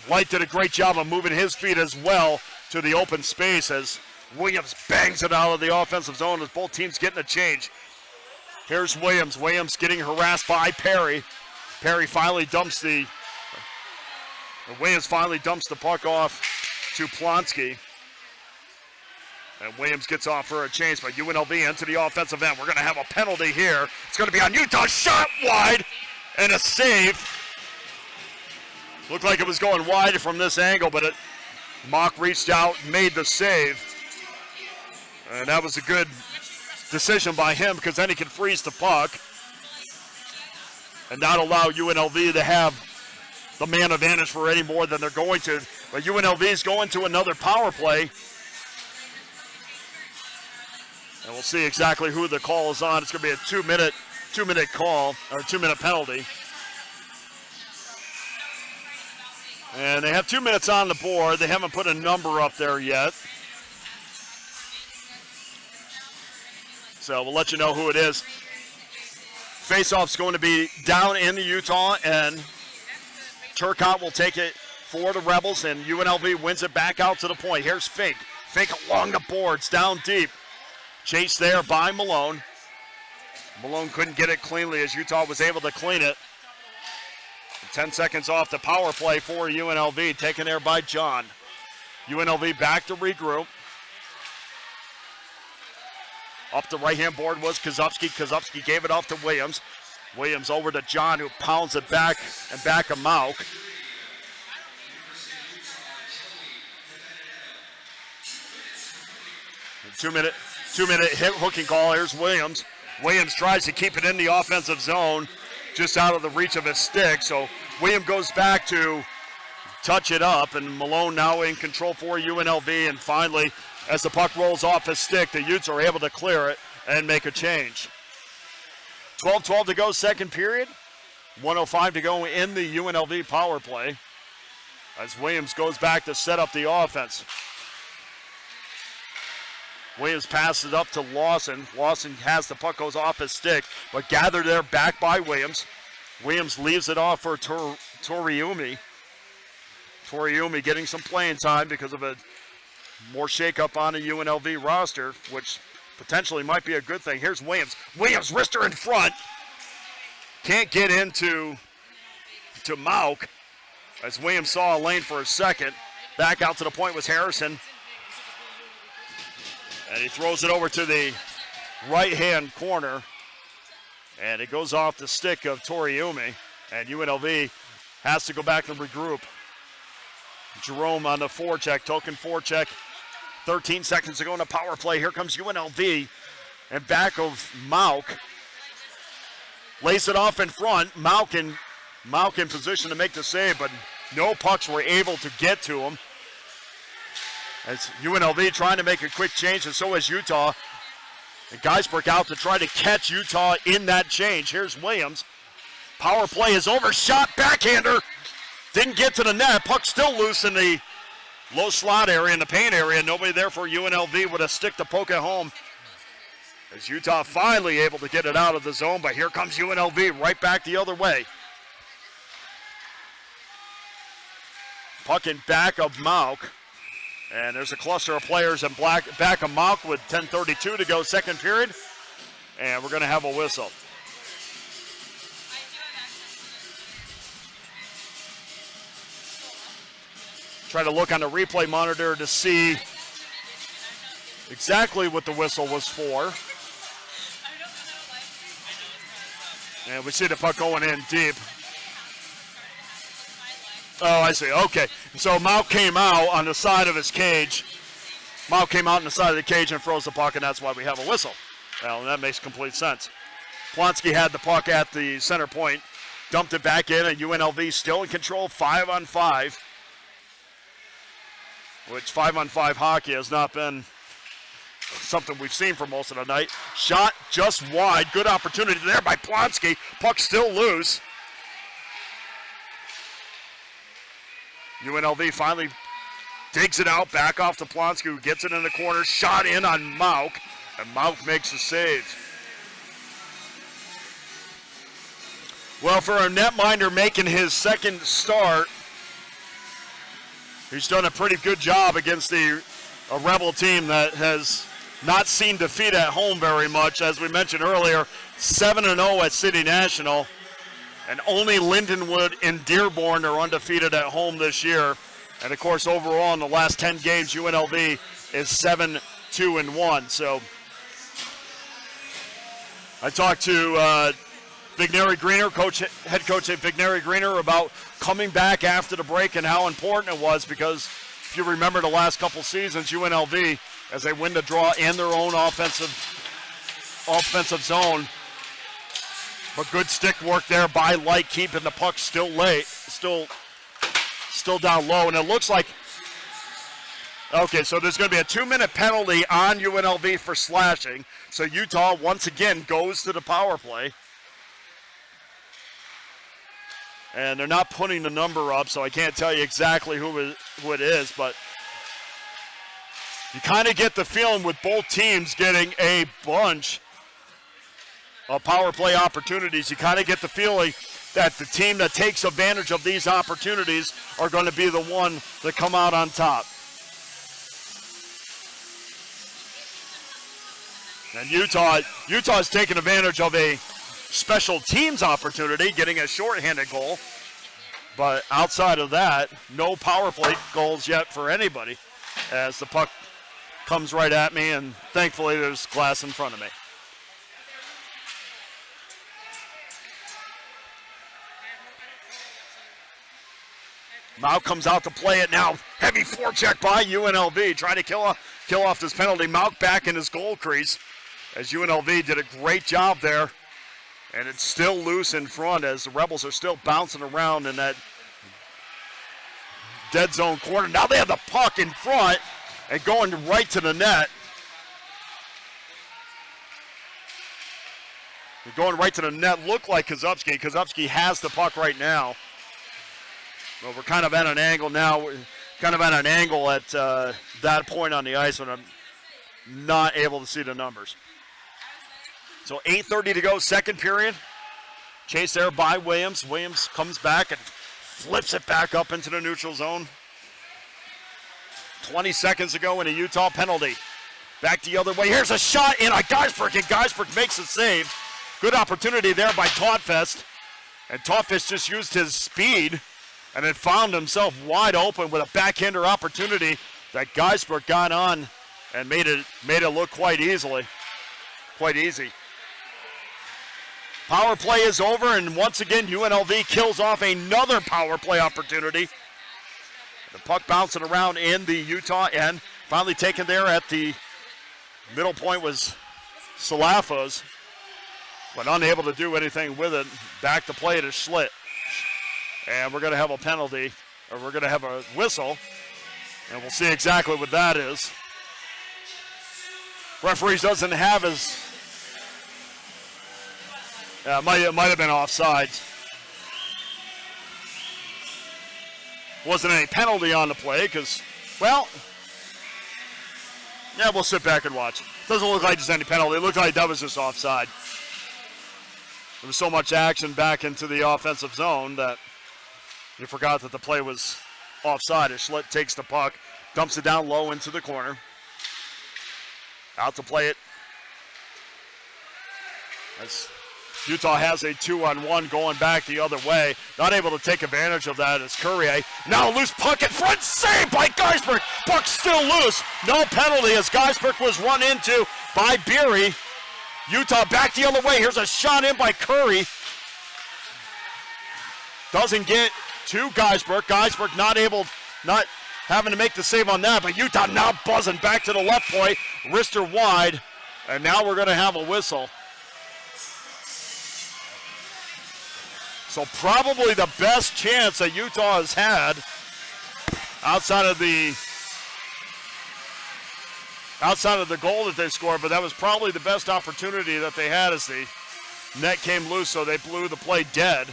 Light did a great job of moving his feet as well to the open space as Williams bangs it out of the offensive zone as both teams getting a change. Here's Williams. Williams getting harassed by Perry. Perry finally dumps Williams finally dumps the puck off to Plonsky. And Williams gets off for a change by UNLV into the offensive end. We're going to have a penalty here. It's going to be on Utah. Shot wide and a save. Looked like it was going wide from this angle, but Mauk reached out, made the save. And that was a good decision by him because then he can freeze the puck and not allow UNLV to have the man advantage for any more than they're going to. But UNLV is going to another power play. And we'll see exactly who the call is on. It's going to be a two-minute call, or 2-minute penalty. And they have 2 minutes on the board. They haven't put a number up there yet. So we'll let you know who it is. Face-off's going to be down in the Utah, and Turcotte will take it for the Rebels, and UNLV wins it back out to the point. Here's Fink. Fink along the boards, down deep. Chase there by Malone. Malone couldn't get it cleanly as Utah was able to clean it. 10 seconds off the power play for UNLV, taken there by John. UNLV back to regroup. Up the right-hand board was Kozubski. Kozubski gave it off to Williams. Williams over to John, who pounds it back and back of Mauk. Two-minute hit hooking call. Here's Williams. Williams tries to keep it in the offensive zone, just out of the reach of his stick. So Williams goes back to touch it up, and Malone now in control for UNLV. And finally, as the puck rolls off his stick, the Utes are able to clear it and make a change. 12-12 to go, second period. 1:05 to go in the UNLV power play as Williams goes back to set up the offense. Williams passes it up to Lawson. Lawson has the puck, goes off his stick, but gathered there back by Williams. Williams leaves it off for Toriumi. Toriumi getting some playing time because of a more shakeup on the UNLV roster, which potentially might be a good thing. Here's Williams. Williams, wrister in front. Can't get into Mauk as Williams saw a lane for a second. Back out to the point was Harrison. And he throws it over to the right-hand corner. And it goes off the stick of Toriumi. And UNLV has to go back and regroup. Jerome on the forecheck, token forecheck. 13 seconds to go in the power play. Here comes UNLV. And back of Mauk. Lays it off in front. Mauk in position to make the save, but no pucks were able to get to him. As UNLV trying to make a quick change, and so is Utah. And Geisbrecht out to try to catch Utah in that change. Here's Williams. Power play is over. Shot, backhander. Didn't get to the net. Puck still loose in the low slot area, in the paint area. Nobody there for UNLV with a stick to poke it home. As Utah finally able to get it out of the zone, but here comes UNLV right back the other way. Puck in back of Mauk. And there's a cluster of players in back of Mauk with 10:32 to go, second period. And we're going to have a whistle. Try to look on the replay monitor to see exactly what the whistle was for. And we see the puck going in deep. Oh, I see. Okay. So Mauk came out on the side of his cage. Mauk came out on the side of the cage and froze the puck, and that's why we have a whistle. Well, that makes complete sense. Plonsky had the puck at the center point, dumped it back in, and UNLV still in control, 5-on-5. Which 5-on-5 hockey has not been something we've seen for most of the night. Shot just wide. Good opportunity there by Plonsky. Puck still loose. UNLV finally digs it out, back off to Plonsky, who gets it in the corner. Shot in on Mauk, and Mauk makes the save. Well, for a netminder making his second start, he's done a pretty good job against a Rebel team that has not seen defeat at home very much. As we mentioned earlier, 7-0 at City National. And only Lindenwood and Dearborn are undefeated at home this year. And, of course, overall in the last 10 games, UNLV is 7-2-1. So I talked to Vigneri Greener, head coach at Vigneri Greener, about coming back after the break and how important it was, because if you remember the last couple seasons, UNLV, as they win the draw in their own offensive zone, but good stick work there by Light, keeping the puck still down low. And it looks like, okay, so there's going to be a 2-minute penalty on UNLV for slashing. So Utah once again goes to the power play. And they're not putting the number up, so I can't tell you exactly who it is, but you kind of get the feeling with both teams getting a bunch of power play opportunities. You kind of get the feeling that the team that takes advantage of these opportunities are going to be the one that come out on top. And Utah's taken advantage of a special teams opportunity, getting a shorthanded goal. But outside of that, no power play goals yet for anybody, as the puck comes right at me, and thankfully there's glass in front of me. Mauk comes out to play it now. Heavy forecheck by UNLV, trying to kill off this penalty. Mauk back in his goal crease, as UNLV did a great job there. And it's still loose in front, as the Rebels are still bouncing around in that dead zone corner. Now they have the puck in front and going right to the net. They're going right to the net. Look like Kozubski. Kozubski has the puck right now. Well, we're kind of at an angle now. We're kind of at an angle at that point on the ice when I'm not able to see the numbers. So 8:30 to go, second period. Chase there by Williams. Williams comes back and flips it back up into the neutral zone. 20 seconds to go in a Utah penalty. Back the other way. Here's a shot in on Geisberg, and Geisberg makes a save. Good opportunity there by Tautfest. And Tautfest just used his speed and then found himself wide open with a backhander opportunity that Geisberg got on and made it look quite easy. Power play is over, and once again UNLV kills off another power play opportunity. The puck bouncing around in the Utah end. Finally taken there at the middle point was Salafos, but unable to do anything with it. Back to play to Schlitt. And we're going to have a penalty, or we're going to have a whistle, and we'll see exactly what that is. Referees doesn't have his... it might have been offsides. Wasn't any penalty on the play because, well, Yeah, we'll sit back and watch. Doesn't look like there's any penalty. It looked like that was just offside. There was so much action back into the offensive zone that you forgot that the play was offside. Schlitt takes the puck, dumps it down low into the corner. Out to play it. As Utah has a 2-on-1 going back the other way. Not able to take advantage of that is Courier. Now a loose puck in front, saved by Geisberg. Puck still loose. No penalty as Geisberg was run into by Beery. Utah back the other way. Here's a shot in by Curry. Doesn't get to Geisberg. Geisberg not having to make the save on that, but Utah now buzzing back to the left point. Wrister wide, and now we're going to have a whistle. So probably the best chance that Utah has had outside of the goal that they scored, but that was probably the best opportunity that they had as the net came loose, so they blew the play dead.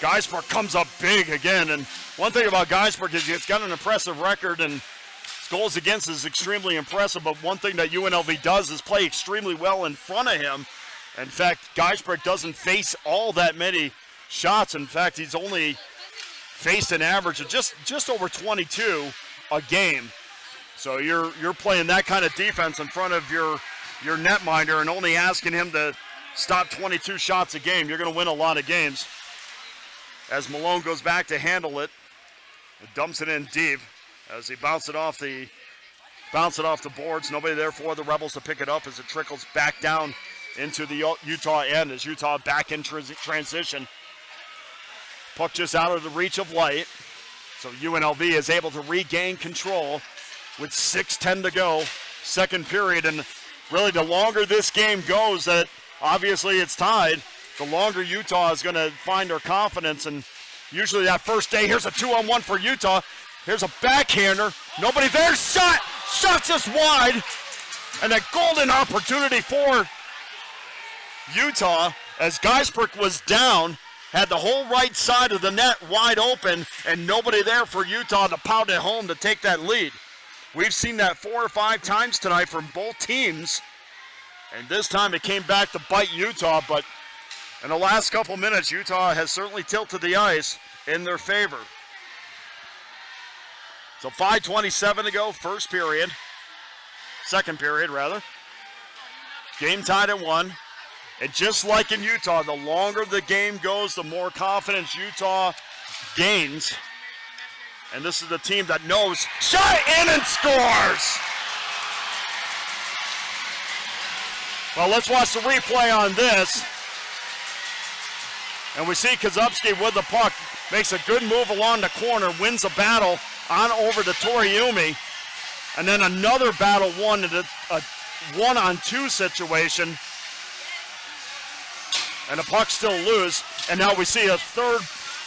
Geisberg comes up big again, and one thing about Geisberg is he's got an impressive record, and his goals against is extremely impressive, but one thing that UNLV does is play extremely well in front of him. In fact, Geisberg doesn't face all that many shots. In fact, he's only faced an average of just over 22 a game. So you're playing that kind of defense in front of your netminder and only asking him to stop 22 shots a game. You're going to win a lot of games. As Malone goes back to handle it, dumps it in deep as he bounced it off the boards. Nobody there for the Rebels to pick it up as it trickles back down into the Utah end as Utah back in transition. Puck just out of the reach of light. So UNLV is able to regain control with 6:10 to go, second period. And really the longer this game goes, that obviously it's tied, the longer Utah is going to find their confidence. And usually that first day, here's a 2-on-1 for Utah. Here's a backhander. Nobody there. Shot just wide. And a golden opportunity for Utah as Geisberg was down, had the whole right side of the net wide open, and nobody there for Utah to pound it home to take that lead. We've seen that 4 or 5 times tonight from both teams, and this time it came back to bite Utah, but in the last couple minutes, Utah has certainly tilted the ice in their favor. So 5:27 to go, second period rather. Game tied at 1. And just like in Utah, the longer the game goes, the more confidence Utah gains. And this is the team that knows, shot in and scores! Well, let's watch the replay on this. And we see Kozubski with the puck, makes a good move along the corner, wins a battle on over to Toriumi. And then another battle won in a 1-on-2 situation. And the puck's still loose. And now we see a third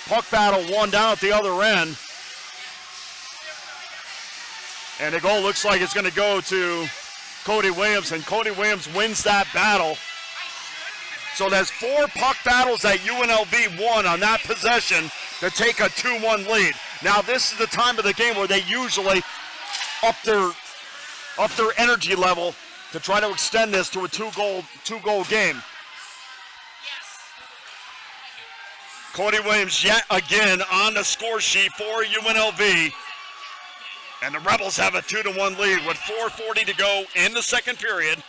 puck battle won down at the other end. And the goal looks like it's going to go to Cody Williams, and Cody Williams wins that battle. So there's 4 puck battles that UNLV won on that possession to take a 2-1 lead. Now this is the time of the game where they usually up their energy level to try to extend this to a two-goal game. Cody Williams yet again on the score sheet for UNLV. And the Rebels have a 2-1 lead with 4:40 to go in the second period.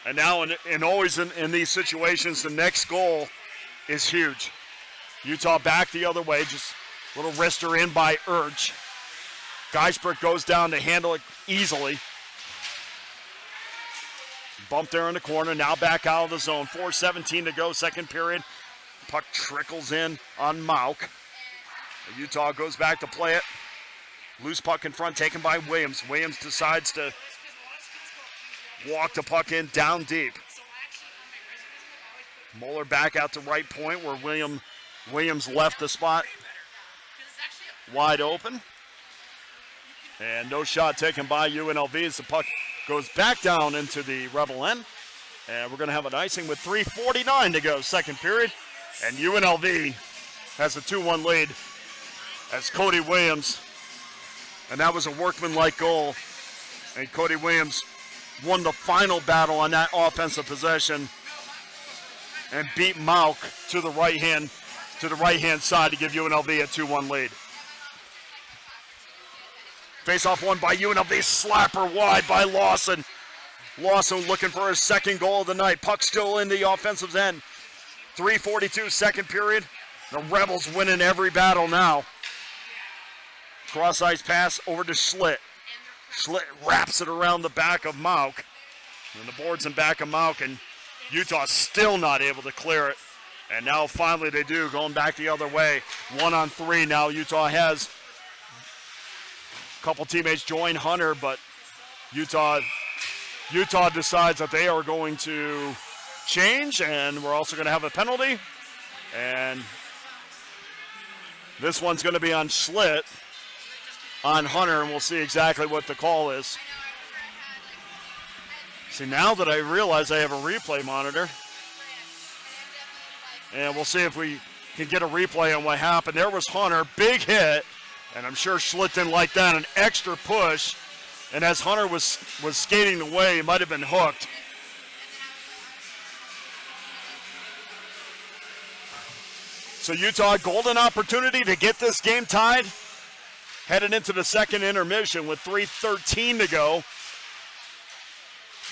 And now, and always in these situations, the next goal is huge. Utah back the other way, just a little wrister in by Urge. Geisberg goes down to handle it easily. Bump there in the corner, now back out of the zone. 4:17 to go, second period. Puck trickles in on Mauk. Utah goes back to play it. Loose puck in front, taken by Williams. Williams decides to walk the puck in down deep. Moeller back out to right point where Williams left the spot wide open. And no shot taken by UNLV as the puck goes back down into the Rebel end. And we're going to have an icing with 3:49 to go, second period. And UNLV has a 2-1 lead as Cody Williams, and that was a workmanlike goal. And Cody Williams won the final battle on that offensive possession and beat Mauk to the right hand side to give UNLV a 2-1 lead. Face-off won by UNLV, slapper wide by Lawson. Lawson looking for his second goal of the night. Puck still in the offensive end. 3:42 second period. The Rebels winning every battle now. Cross-ice pass over to Schlitt. Schlitt wraps it around the back of Mauk. And the boards in back of Mauk, and Utah still not able to clear it. And now finally they do, going back the other way. 1-on-3 now. Utah has a couple teammates join Hunter, but Utah decides that they are going to change, and we're also going to have a penalty. And this one's going to be on Schlitt, on Hunter, and we'll see exactly what the call is. See, now that I realize I have a replay monitor, and we'll see if we can get a replay on what happened. There was Hunter, big hit, and I'm sure Schlitt didn't like that, an extra push. And as Hunter was skating away, he might have been hooked. So Utah, golden opportunity to get this game tied. Headed into the second intermission with 3:13 to go.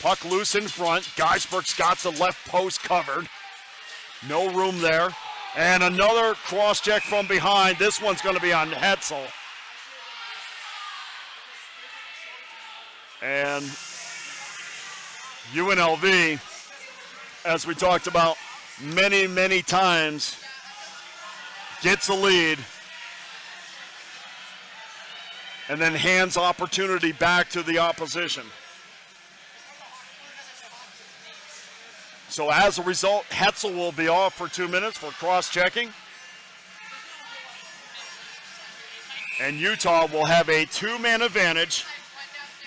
Puck loose in front. Geisberg's got the left post covered. No room there. And another cross check from behind. This one's going to be on Hetzel. And UNLV, as we talked about many, many times, gets a lead and then hands opportunity back to the opposition. So as a result, Hetzel will be off for 2 minutes for cross-checking. And Utah will have a two-man advantage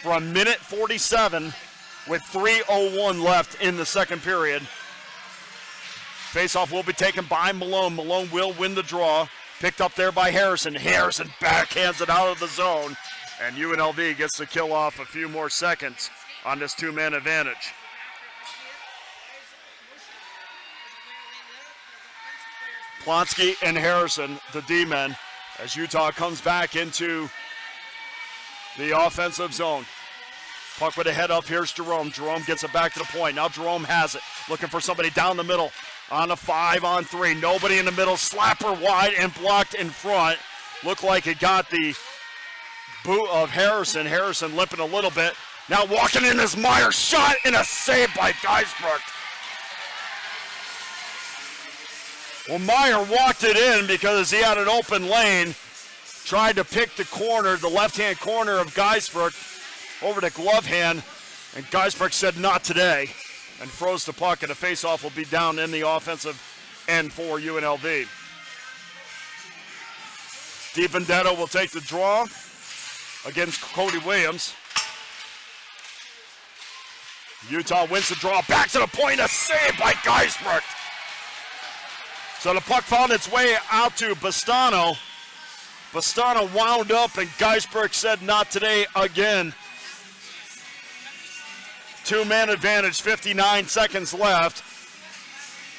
from minute 47 with 3:01 left in the second period. Faceoff will be taken by Malone. Malone will win the draw. Picked up there by Harrison. Harrison backhands it out of the zone. And UNLV gets to kill off a few more seconds on this two-man advantage. Plonsky and Harrison, the D-men, as Utah comes back into the offensive zone. Puck with a head up, here's Jerome. Jerome gets it back to the point. Now Jerome has it. Looking for somebody down the middle on a 5-on-3. Nobody in the middle. Slapper wide and blocked in front. Looked like it got the boot of Harrison. Harrison limping a little bit. Now walking in is Meyer. Shot and a save by Geisbruck. Well, Meyer walked it in because he had an open lane. Tried to pick the corner, the left-hand corner of Geisbruck over the glove hand. And Geisbruck said, not today, and froze the puck, and a face-off will be down in the offensive end for UNLV. DiBenedetto will take the draw against Cody Williams. Utah wins the draw, back to the point, a save by Geisbruck. So the puck found its way out to Bastano. Bastano wound up, and Geisbruck said, not today again. Two-man advantage, 59 seconds left.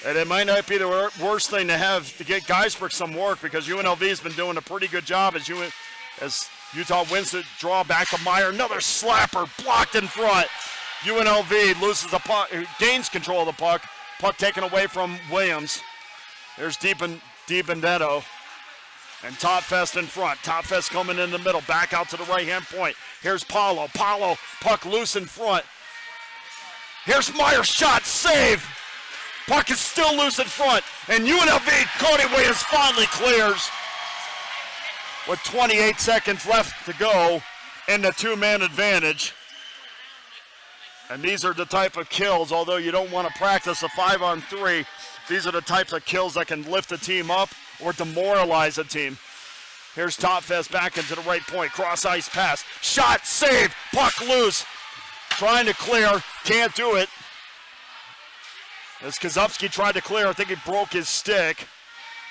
And it might not be the worst thing to have to get Geisbruck some work because UNLV's been doing a pretty good job as Utah wins the draw back to Meyer. Another slapper blocked in front. UNLV loses the puck, gains control of the puck. Puck taken away from Williams. There's DiBenedetto. And Topfest in front. Topfest coming in the middle. Back out to the right-hand point. Here's Paulo. Paulo, puck loose in front. Here's Meyer, shot, save. Puck is still loose in front. And UNLV, Cody Williams finally clears. With 28 seconds left to go in the two-man advantage. And these are the type of kills, although you don't want to practice a 5-on-3, these are the types of kills that can lift a team up or demoralize a team. Here's Topfest back into the right point. Cross-ice pass. Shot, save, puck loose. Trying to clear, can't do it. As Kozubski tried to clear, I think he broke his stick.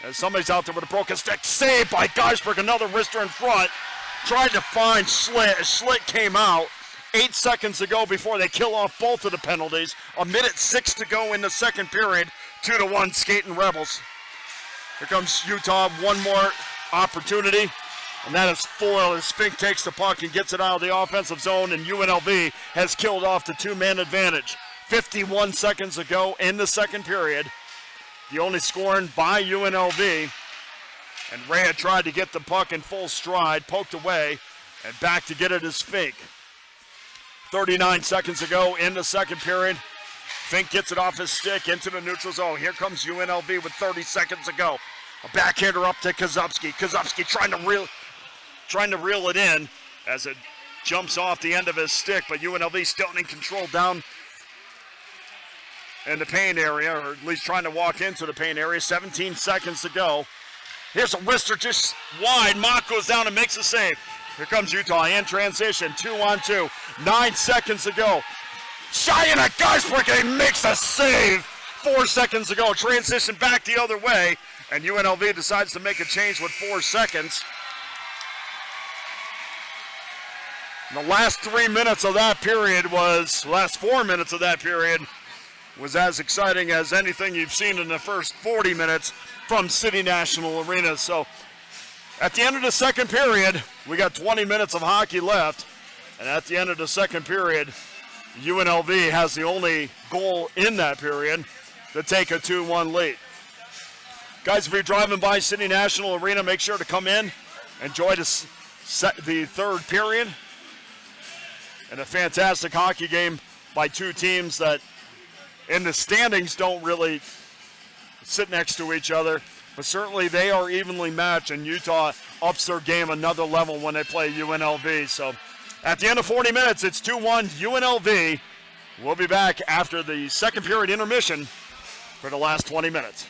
As somebody's out there with a broken stick. Saved by Geisberg, another wrister in front. Tried to find Schlitt. Schlitt came out 8 seconds to go before they kill off both of the penalties. 1:06 to go in the second period. 2-1 Skating Rebels. Here comes Utah, one more opportunity. And that is Foyle as Fink takes the puck and gets it out of the offensive zone, and UNLV has killed off the two-man advantage. 51 seconds to go in the second period. The only scoring by UNLV. And Rea tried to get the puck in full stride, poked away, and back to get it is Fink. 39 seconds to go in the second period. Fink gets it off his stick into the neutral zone. Here comes UNLV with 30 seconds to go. A backhander up to Kozubski. Kozubski trying to reel it in as it jumps off the end of his stick, but UNLV still in control down in the paint area, or at least trying to walk into the paint area. 17 seconds to go. Here's a wrister just wide. Mock goes down and makes a save. Here comes Utah in transition, 2-on-2. 9 seconds to go. Cheyenne at Geisberg, and he makes a save. 4 seconds to go. Transition back the other way, and UNLV decides to make a change with 4 seconds. The last 4 minutes of that period was as exciting as anything you've seen in the first 40 minutes from City National Arena. So at the end of the second period, we got 20 minutes of hockey left. And at the end of the second period, UNLV has the only goal in that period to take a 2-1 lead. Guys, if you're driving by City National Arena, make sure to come in, enjoy the third period. And a fantastic hockey game by two teams that in the standings don't really sit next to each other. But certainly they are evenly matched, and Utah ups their game another level when they play UNLV. So at the end of 40 minutes, it's 2-1 UNLV. We'll be back after the second period intermission for the last 20 minutes.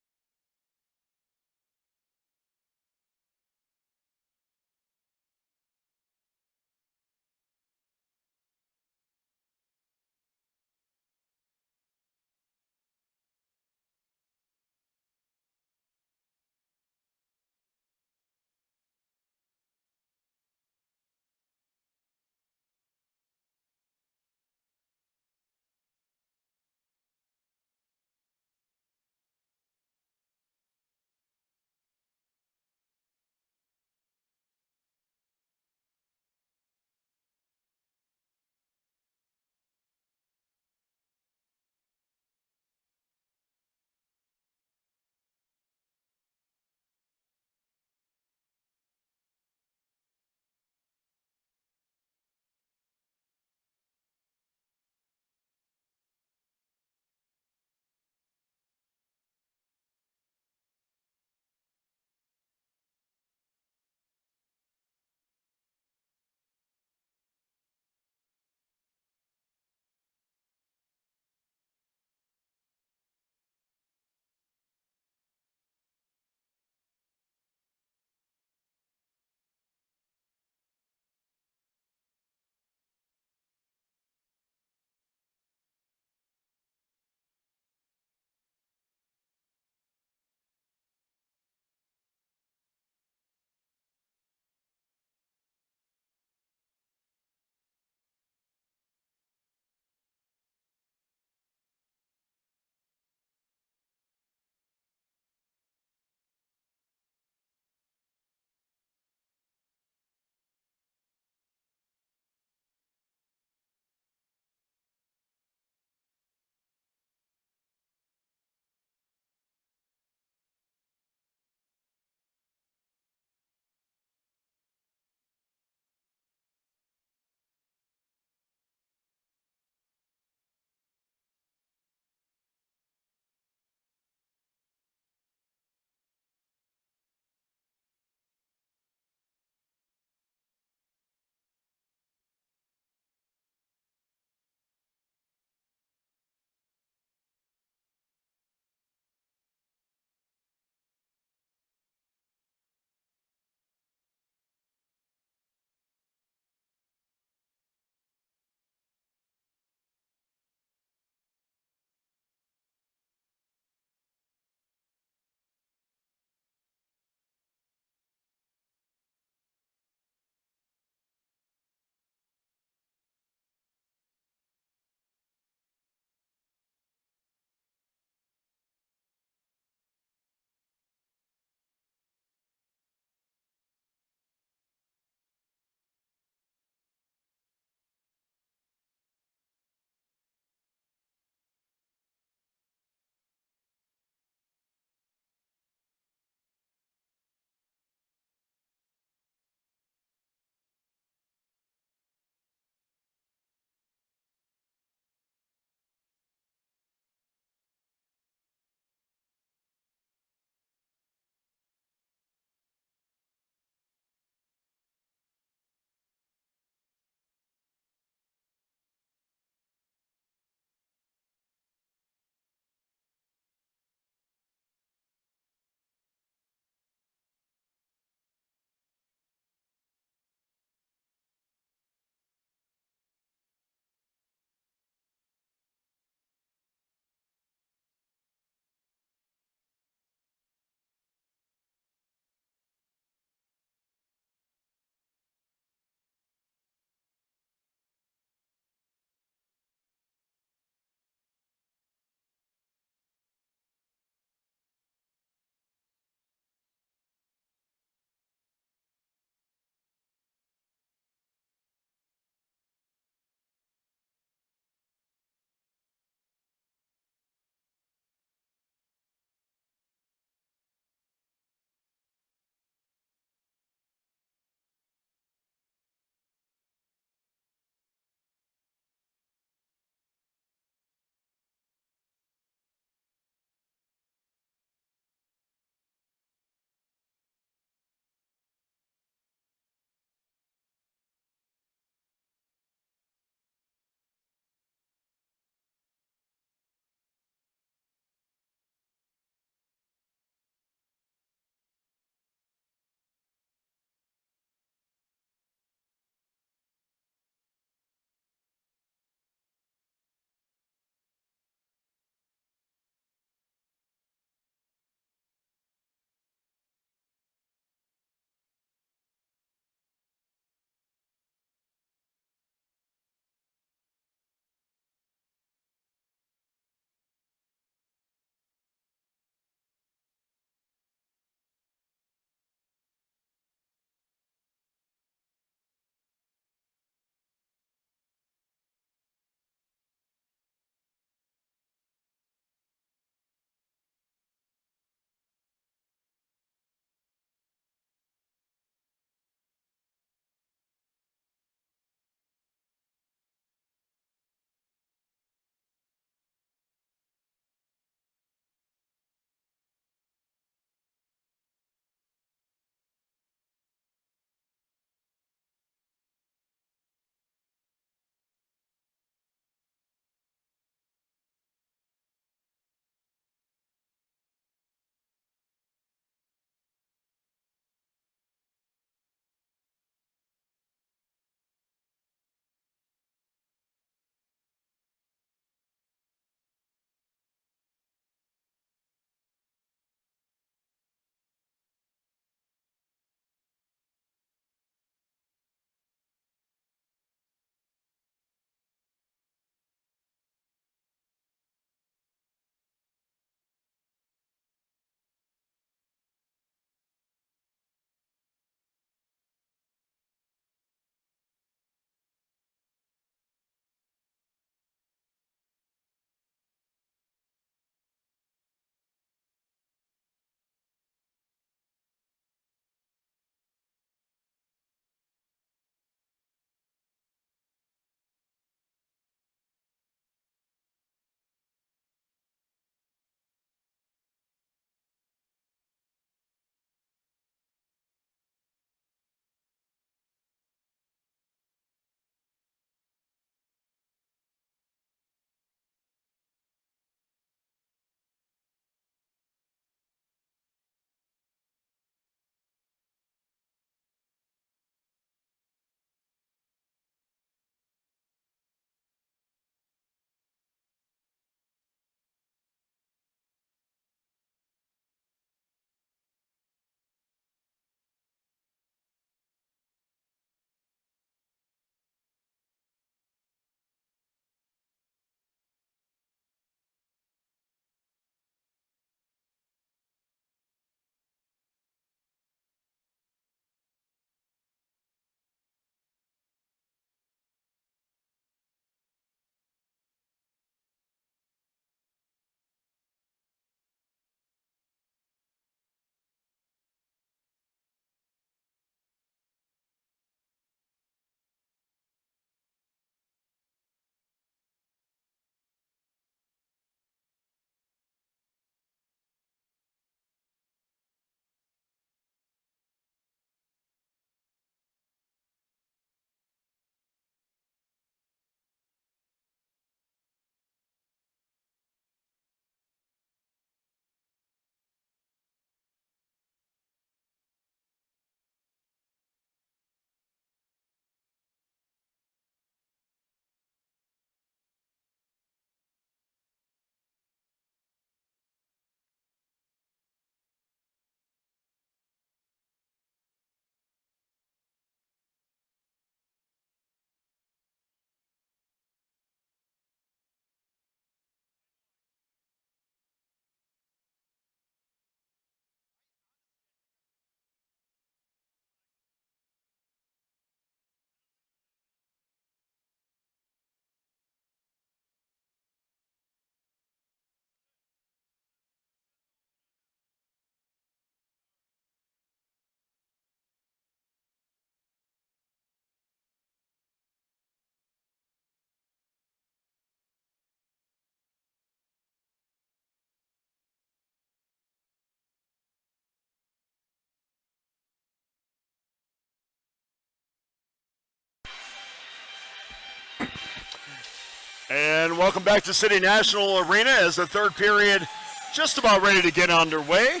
And welcome back to City National Arena as the third period just about ready to get underway.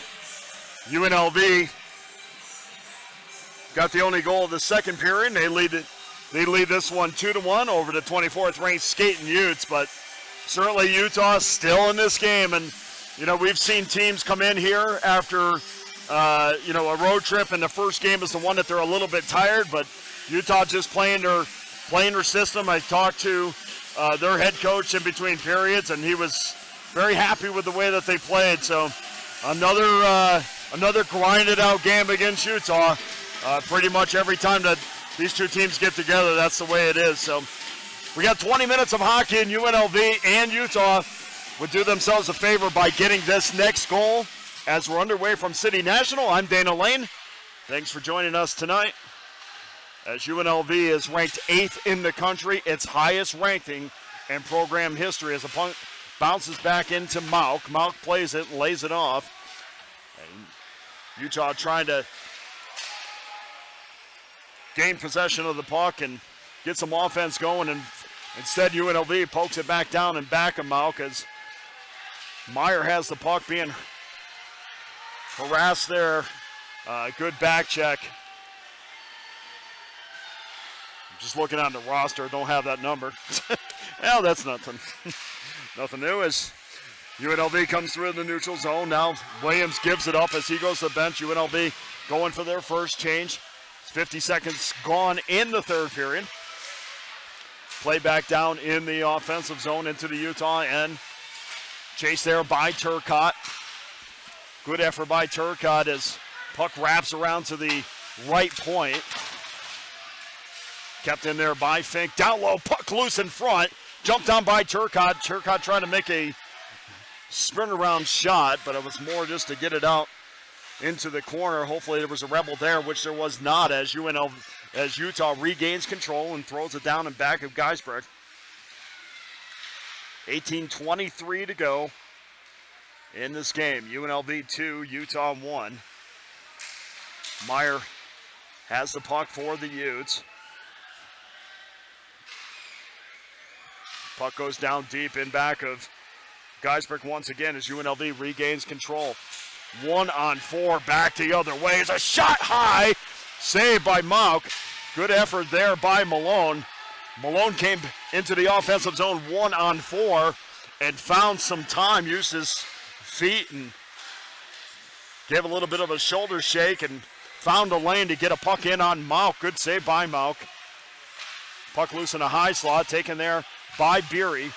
UNLV got the only goal of the second period. They lead this one 2-1 over the 24th ranked Skating Utes, but certainly Utah still in this game. And we've seen teams come in here after a road trip, and the first game is the one that they're a little bit tired, but Utah just playing their system. I talked to their head coach in between periods, and he was very happy with the way that they played. So another grinded out game against Utah. Pretty much every time that these two teams get together, that's the way it is. So we got 20 minutes of hockey, and UNLV and Utah would do themselves a favor by getting this next goal as we're underway from City National. I'm Dana Lane. Thanks for joining us tonight. As UNLV is ranked 8th in the country, its highest ranking in program history, as the puck bounces back into Mauk. Mauk plays it and lays it off. And Utah trying to gain possession of the puck and get some offense going, and instead UNLV pokes it back down and back of Mauk as Meyer has the puck, being harassed there. Good back check. Just looking on the roster, don't have that number. Well, that's nothing. Nothing new as UNLV comes through the neutral zone. Now Williams gives it up as he goes to the bench. UNLV going for their first change. 50 seconds gone in the third period. Play back down in the offensive zone into the Utah end. Chase there by Turcotte. Good effort by Turcotte as puck wraps around to the right point. Kept in there by Fink. Down low, puck loose in front. Jumped down by Turcotte. Turcotte trying to make a sprint around shot, but it was more just to get it out into the corner. Hopefully there was a rebel there, which there was not, as Utah regains control and throws it down and back of Geisbrecht. 18:23 to go in this game. UNLV 2, Utah 1. Meyer has the puck for the Utes. Puck goes down deep in back of Geisbrecht once again as UNLV regains control. 1-on-4, back the other way. It's a shot high, saved by Mauk. Good effort there by Malone. Malone came into the offensive zone 1-on-4 and found some time, used his feet and gave a little bit of a shoulder shake and found a lane to get a puck in on Mauk. Good save by Mauk. Puck loose in a high slot, taken there by Beery.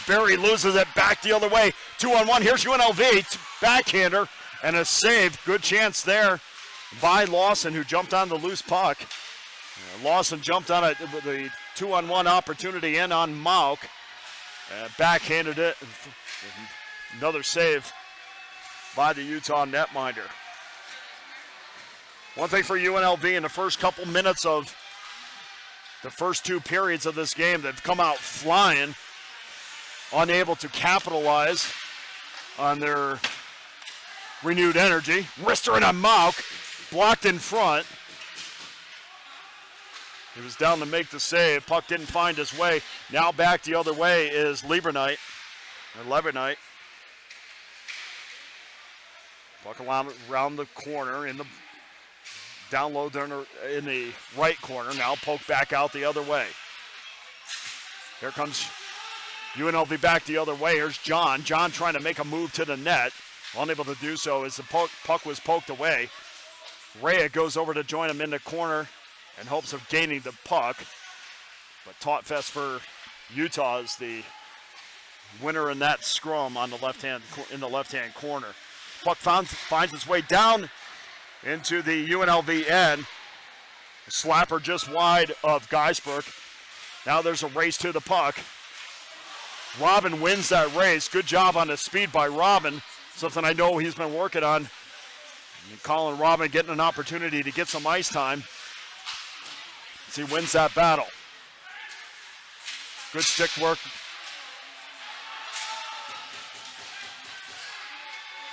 Beery loses it back the other way. 2-on-1. Here's UNLV. Backhander and a save. Good chance there by Lawson, who jumped on the loose puck. Lawson jumped on it with a 2-on-1 opportunity in on Mauk. Backhanded it. Another save by the Utah netminder. One thing for UNLV in the first couple minutes of the first two periods of this game, they've come out flying, unable to capitalize on their renewed energy. Wrister in on Mauk, blocked in front. He was down to make the save. Puck didn't find his way. Now back the other way is Levernight. Puck around the corner in the down low there in the right corner. Now poke back out the other way. Here comes UNLV back the other way. Here's John. John trying to make a move to the net. Unable to do so as the puck was poked away. Rhea goes over to join him in the corner in hopes of gaining the puck. But Tautfest for Utah is the winner in that scrum on the left-hand corner. Puck finds its way down into the UNLV end. Slapper just wide of Geisbrecht. Now there's a race to the puck. Robin wins that race. Good job on the speed by Robin. Something I know he's been working on. And Colin Robin getting an opportunity to get some ice time as he wins that battle. Good stick work.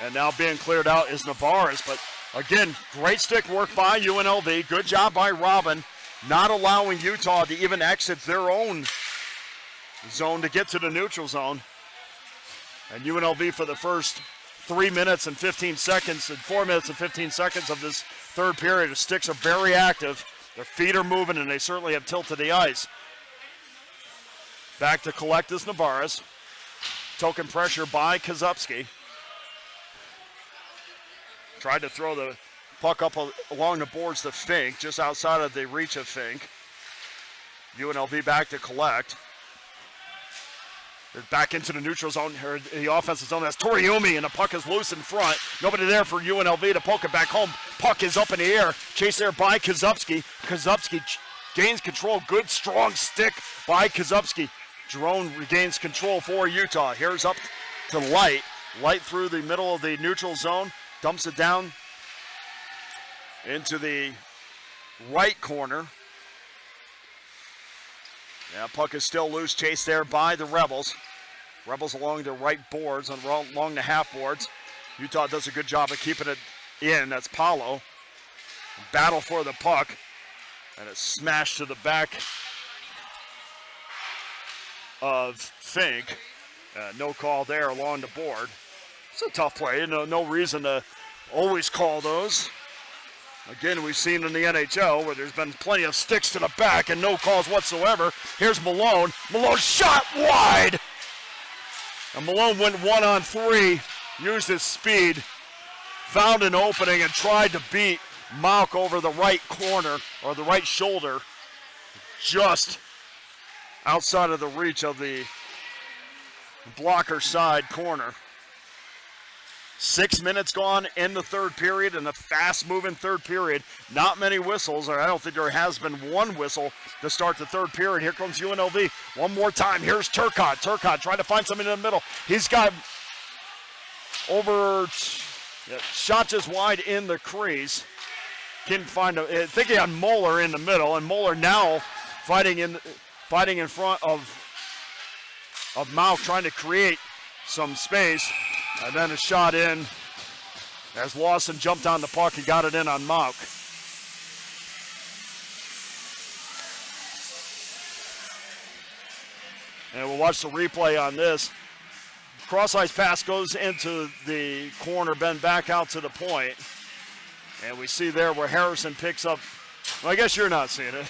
And now being cleared out is Navarez, but again, great stick work by UNLV. Good job by Robin, not allowing Utah to even exit their own zone to get to the neutral zone. And UNLV for the first 3 minutes and 15 seconds and 4 minutes and 15 seconds of this third period, the Sticks are very active. Their feet are moving, and they certainly have tilted the ice. Back to collect is Navarez. Token pressure by Kozubski. Tried to throw the puck up along the boards to Fink, just outside of the reach of Fink. UNLV back to collect. They're back into the neutral zone, or the offensive zone. That's Toriumi, and the puck is loose in front. Nobody there for UNLV to poke it back home. Puck is up in the air. Chased there by Kozubski. Kozubski gains control. Good, strong stick by Kozubski. Jerome regains control for Utah. Here's up to Light. Light through the middle of the neutral zone. Dumps it down into the right corner. Yeah, puck is still loose. Chased there by the Rebels. Rebels along the right boards, along the half boards. Utah does a good job of keeping it in. That's Paulo. Battle for the puck. And it's smashed to the back of Fink. No call there along the board. It's a tough play. No reason to always call those. Again, we've seen in the NHL where there's been plenty of sticks to the back and no calls whatsoever. Here's Malone. Malone shot wide. And Malone went 1-on-3, used his speed, found an opening, and tried to beat Mauk over the right corner, or the right shoulder, just outside of the reach of the blocker side corner. 6 minutes gone in the third period, in a fast-moving third period. Not many whistles, or I don't think there has been one whistle to start the third period. Here comes UNLV one more time. Here's Turcotte. Turcotte trying to find something in the middle. He's got shot just wide in the crease. Couldn't find I think he had Moeller in the middle, and Moeller now fighting in front of Mauk, trying to create some space. And then a shot in as Lawson jumped on the puck and got it in on Mauk. And we'll watch the replay on this. Cross-ice pass goes into the corner, Ben back out to the point. And we see there where Harrison picks up. Well, I guess you're not seeing it.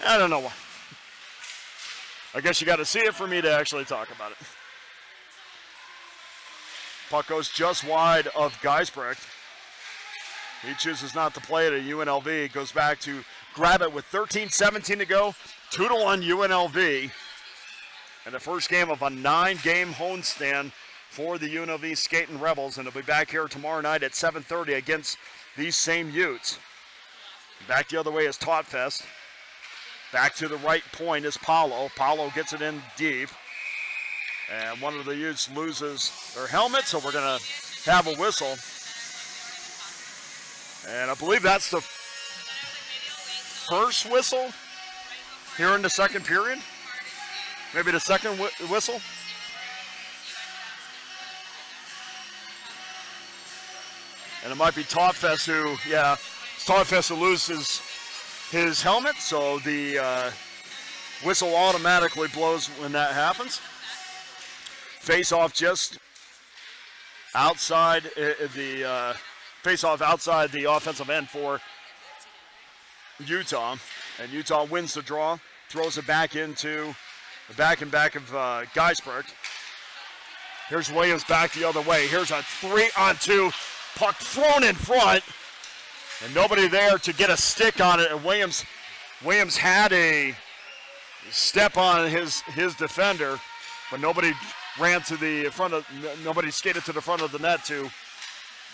I don't know why. I guess you got to see it for me to actually talk about it. Puck goes just wide of Geisbrecht. He chooses not to play it at UNLV. Goes back to grab it with 13-17 to go. 2-1 UNLV. And the first game of a 9-game homestand for the UNLV Skating Rebels. And they'll be back here tomorrow night at 7:30 against these same Utes. Back the other way is Tautfest. Back to the right point is Paulo. Paulo gets it in deep. And one of the Utes loses their helmet, so we're going to have a whistle. And I believe that's the first whistle here in the second period. Maybe the second whistle. And it might be Tautfest who loses his helmet, so the whistle automatically blows when that happens. Face-off just outside face-off outside the offensive end for Utah. And Utah wins the draw, throws it back into the back of Geisbrecht. Here's Williams back the other way. Here's a 3-on-2, puck thrown in front, and nobody there to get a stick on it. And Williams had a step on his defender, but nobody skated to the front of the net to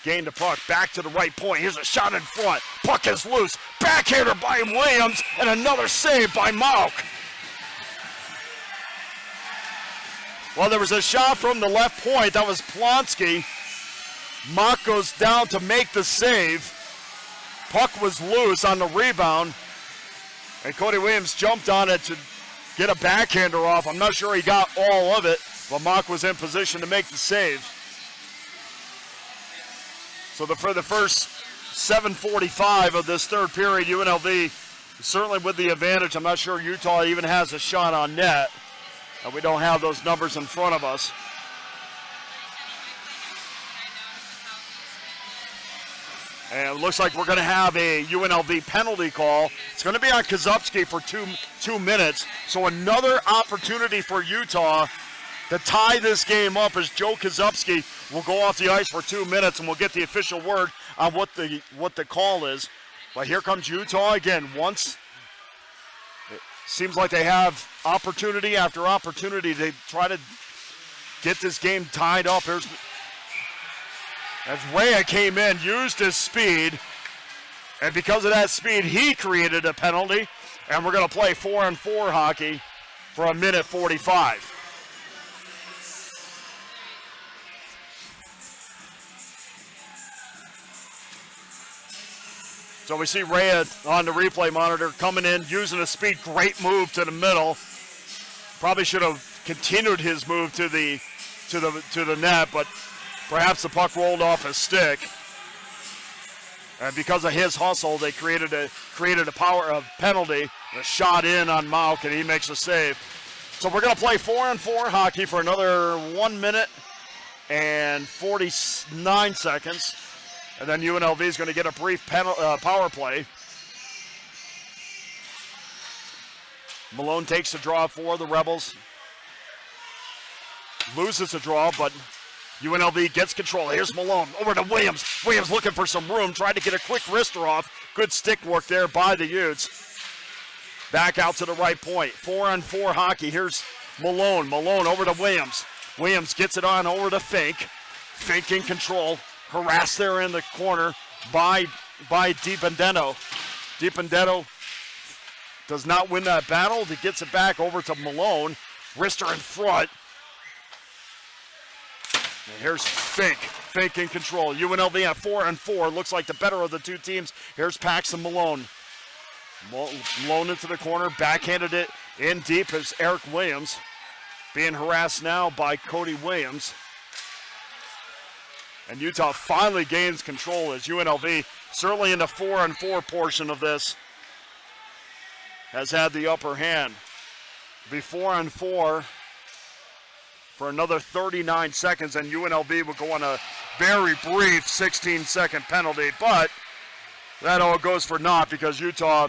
gain the puck. Back to the right point. Here's a shot in front. Puck is loose. Backhander by Williams, and another save by Mauk. Well, there was a shot from the left point. That was Plonsky. Mauk goes down to make the save. Puck was loose on the rebound, and Cody Williams jumped on it to get a backhander off. I'm not sure he got all of it, but Mauk was in position to make the save. So for the first 7:45 of this third period, UNLV certainly with the advantage. I'm not sure Utah even has a shot on net. And we don't have those numbers in front of us. And it looks like we're going to have a UNLV penalty call. It's going to be on Kozubski for two minutes. So another opportunity for Utah to tie this game up as Joe Kozubski will go off the ice for 2 minutes, and we'll get the official word on what the call is. But here comes Utah again. Once it seems like they have opportunity after opportunity to try to get this game tied up. As Rea came in, used his speed, and because of that speed, he created a penalty, and we're going to play 4-on-4 hockey for 1:45. So we see Rea on the replay monitor coming in, using his speed. Great move to the middle. Probably should have continued his move to the net, but perhaps the puck rolled off his stick. And because of his hustle, they created a penalty, a shot in on Mauk, and he makes a save. So we're going to play 4-on-4 hockey for another 1 minute and 49 seconds. And then UNLV is going to get a brief power play. Malone takes the draw for the Rebels. Loses the draw, but UNLV gets control. Here's Malone over to Williams. Williams looking for some room, tried to get a quick wrister off. Good stick work there by the Utes. Back out to the right point. 4-on-4 hockey. Here's Malone. Malone over to Williams. Williams gets it on over to Fink. Fink in control. Harassed there in the corner by DiPendento. DiPendento does not win that battle. He gets it back over to Malone. Wrister in front. And here's Fink. Fink in control. UNLV at 4-on-4. Looks like the better of the two teams. Here's Paxton Malone. Malone into the corner. Backhanded it in deep as Eric Williams. Being harassed now by Cody Williams. And Utah finally gains control as UNLV, certainly in the 4-on-4 portion of this, has had the upper hand. Be 4-on-4 for another 39 seconds, and UNLV will go on a very brief 16-second penalty, but that all goes for naught because Utah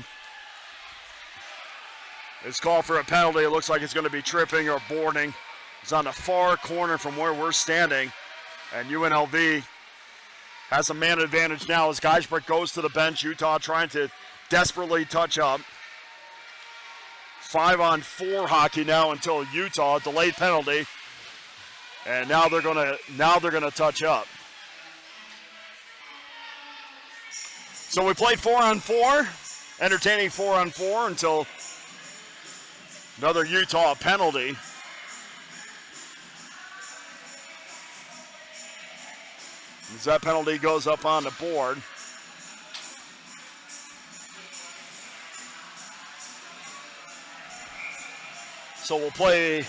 is called for a penalty. It looks like it's going to be tripping or boarding. It's on the far corner from where we're standing. And UNLV has a man advantage now as Geisbrecht goes to the bench. Utah trying to desperately touch up. 5-on-4 hockey now until Utah delayed penalty, and now they're gonna touch up. So we played 4-on-4, entertaining 4-on-4 until another Utah penalty. As that penalty goes up on the board. So we'll play.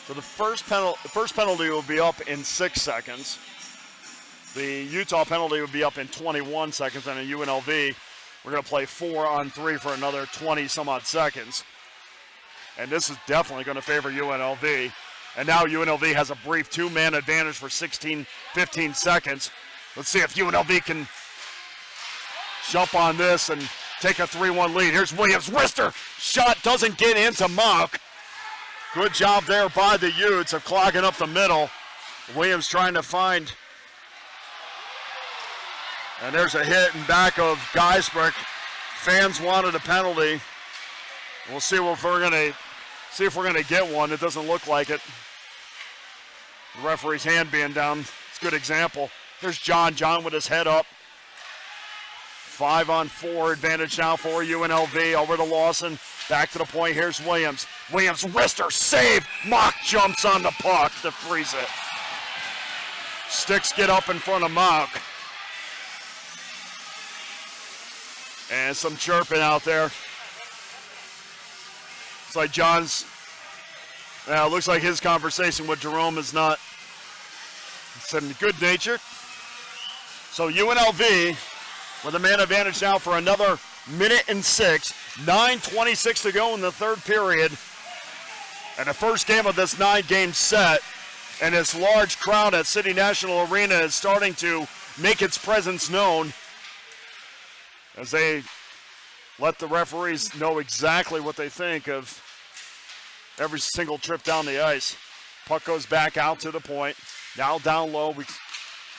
So the first penalty will be up in 6 seconds. The Utah penalty will be up in 21 seconds, and in UNLV, we're going to play 4-on-3 for another 20-some-odd seconds. And this is definitely going to favor UNLV. And now UNLV has a brief two-man advantage for 15 seconds. Let's see if UNLV can jump on this and take a 3-1 lead. Here's Williams. Wrister. Shot doesn't get into Mauk. Good job there by the Utes of clogging up the middle. Williams trying to find. And there's a hit in back of Geisbrecht. Fans wanted a penalty. We'll see if we're going to get one. It doesn't look like it. The referee's hand being down. It's a good example. There's John. John with his head up. 5-on-4 advantage now for UNLV. Over to Lawson. Back to the point. Here's Williams. Williams, wrister, save. Mauk jumps on the puck to freeze it. Sticks get up in front of Mauk. And some chirping out there. It's like John's, it looks like his conversation with Jerome is not some good nature. So UNLV with a man advantage now for another minute and 6. 9:26 to go in the third period. And the first game of this 9-game set. And this large crowd at City National Arena is starting to make its presence known as they let the referees know exactly what they think of every single trip down the ice. Puck goes back out to the point. Now down low.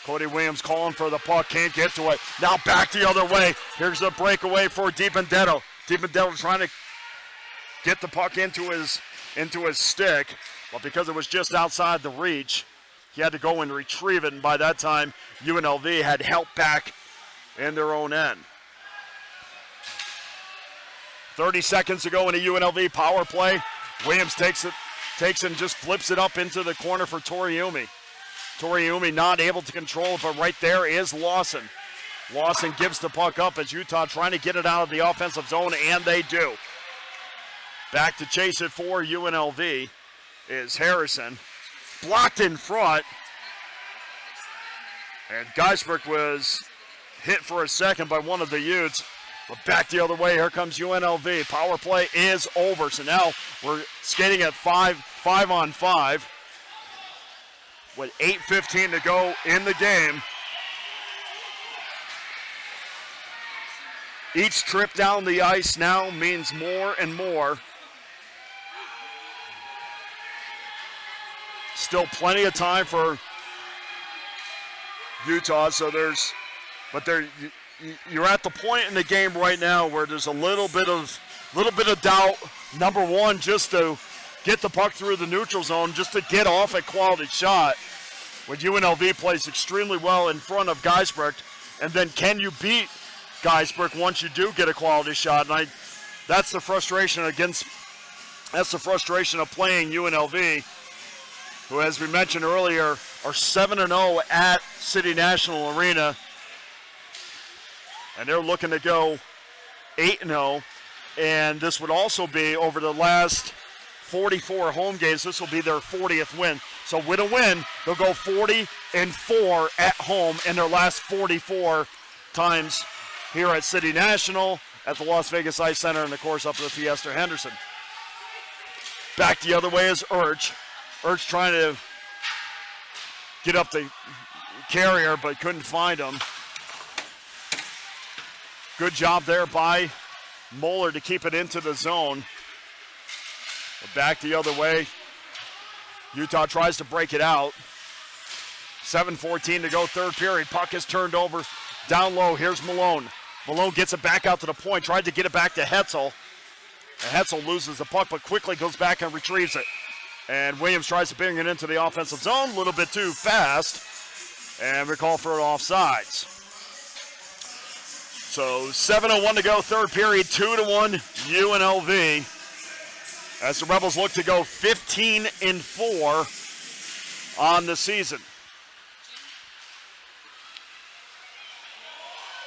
Cody Williams calling for the puck. Can't get to it. Now back the other way. Here's a breakaway for DiBenedetto. DiBenedetto trying to get the puck into his stick. But because it was just outside the reach, he had to go and retrieve it. And by that time, UNLV had help back in their own end. 30 seconds to go in a UNLV power play. Williams takes it and just flips it up into the corner for Toriumi. Toriumi not able to control it, but right there is Lawson. Lawson gives the puck up as Utah trying to get it out of the offensive zone, and they do. Back to chase it for UNLV is Harrison. Blocked in front. And Geisbrecht was hit for a second by one of the Utes. But back the other way, here comes UNLV. Power play is over. So now we're skating at 5-on-5 with 8:15 to go in the game. Each trip down the ice now means more and more. Still plenty of time for Utah, so you're at the point in the game right now where there's a little bit of doubt. Number one, just to get the puck through the neutral zone, just to get off a quality shot. When UNLV plays extremely well in front of Geisbrecht, and then can you beat Geisbrecht once you do get a quality shot? And that's the frustration of playing UNLV, who, as we mentioned earlier, are 7-0 at City National Arena. And they're looking to go 8-0. And this would also be, over the last 44 home games, this will be their 40th win. So with a win, they'll go 40-4 at home in their last 44 times here at City National, at the Las Vegas Ice Center, and of course up at the Fiesta Henderson. Back the other way is Urch. Urch trying to get up the carrier, but couldn't find him. Good job there by Moeller to keep it into the zone. But back the other way. Utah tries to break it out. 7:14 to go, third period. Puck is turned over down low. Here's Malone. Malone gets it back out to the point, tried to get it back to Hetzel. And Hetzel loses the puck, but quickly goes back and retrieves it. And Williams tries to bring it into the offensive zone, a little bit too fast. And we call for offsides. So 7:01 to go, third period, 2-1 UNLV. As the Rebels look to go 15-4 on the season.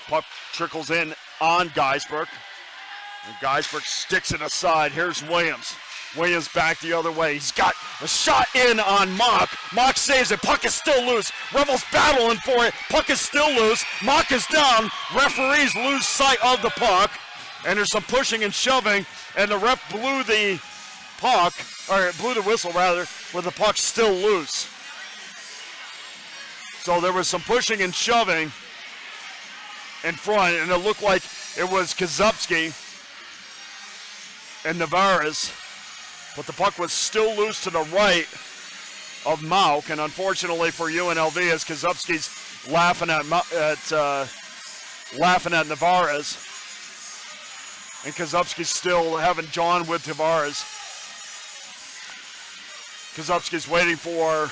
Puck trickles in on Geisbrecht. And Geisbrecht sticks it aside. Here's Williams. Williams back the other way. He's got a shot in on Mock. Mock saves it. Puck is still loose. Rebels battling for it. Puck is still loose. Mock is down. Referees lose sight of the puck. And there's some pushing and shoving. And the ref blew the whistle rather, with the puck still loose. So there was some pushing and shoving in front, and it looked like it was Kazupski and Navarez, but the puck was still loose to the right of Mauk, and unfortunately for UNLV, as Kazupski's laughing at Navarez, and Kazupski's still having John with Tavares. Kazupski's waiting for,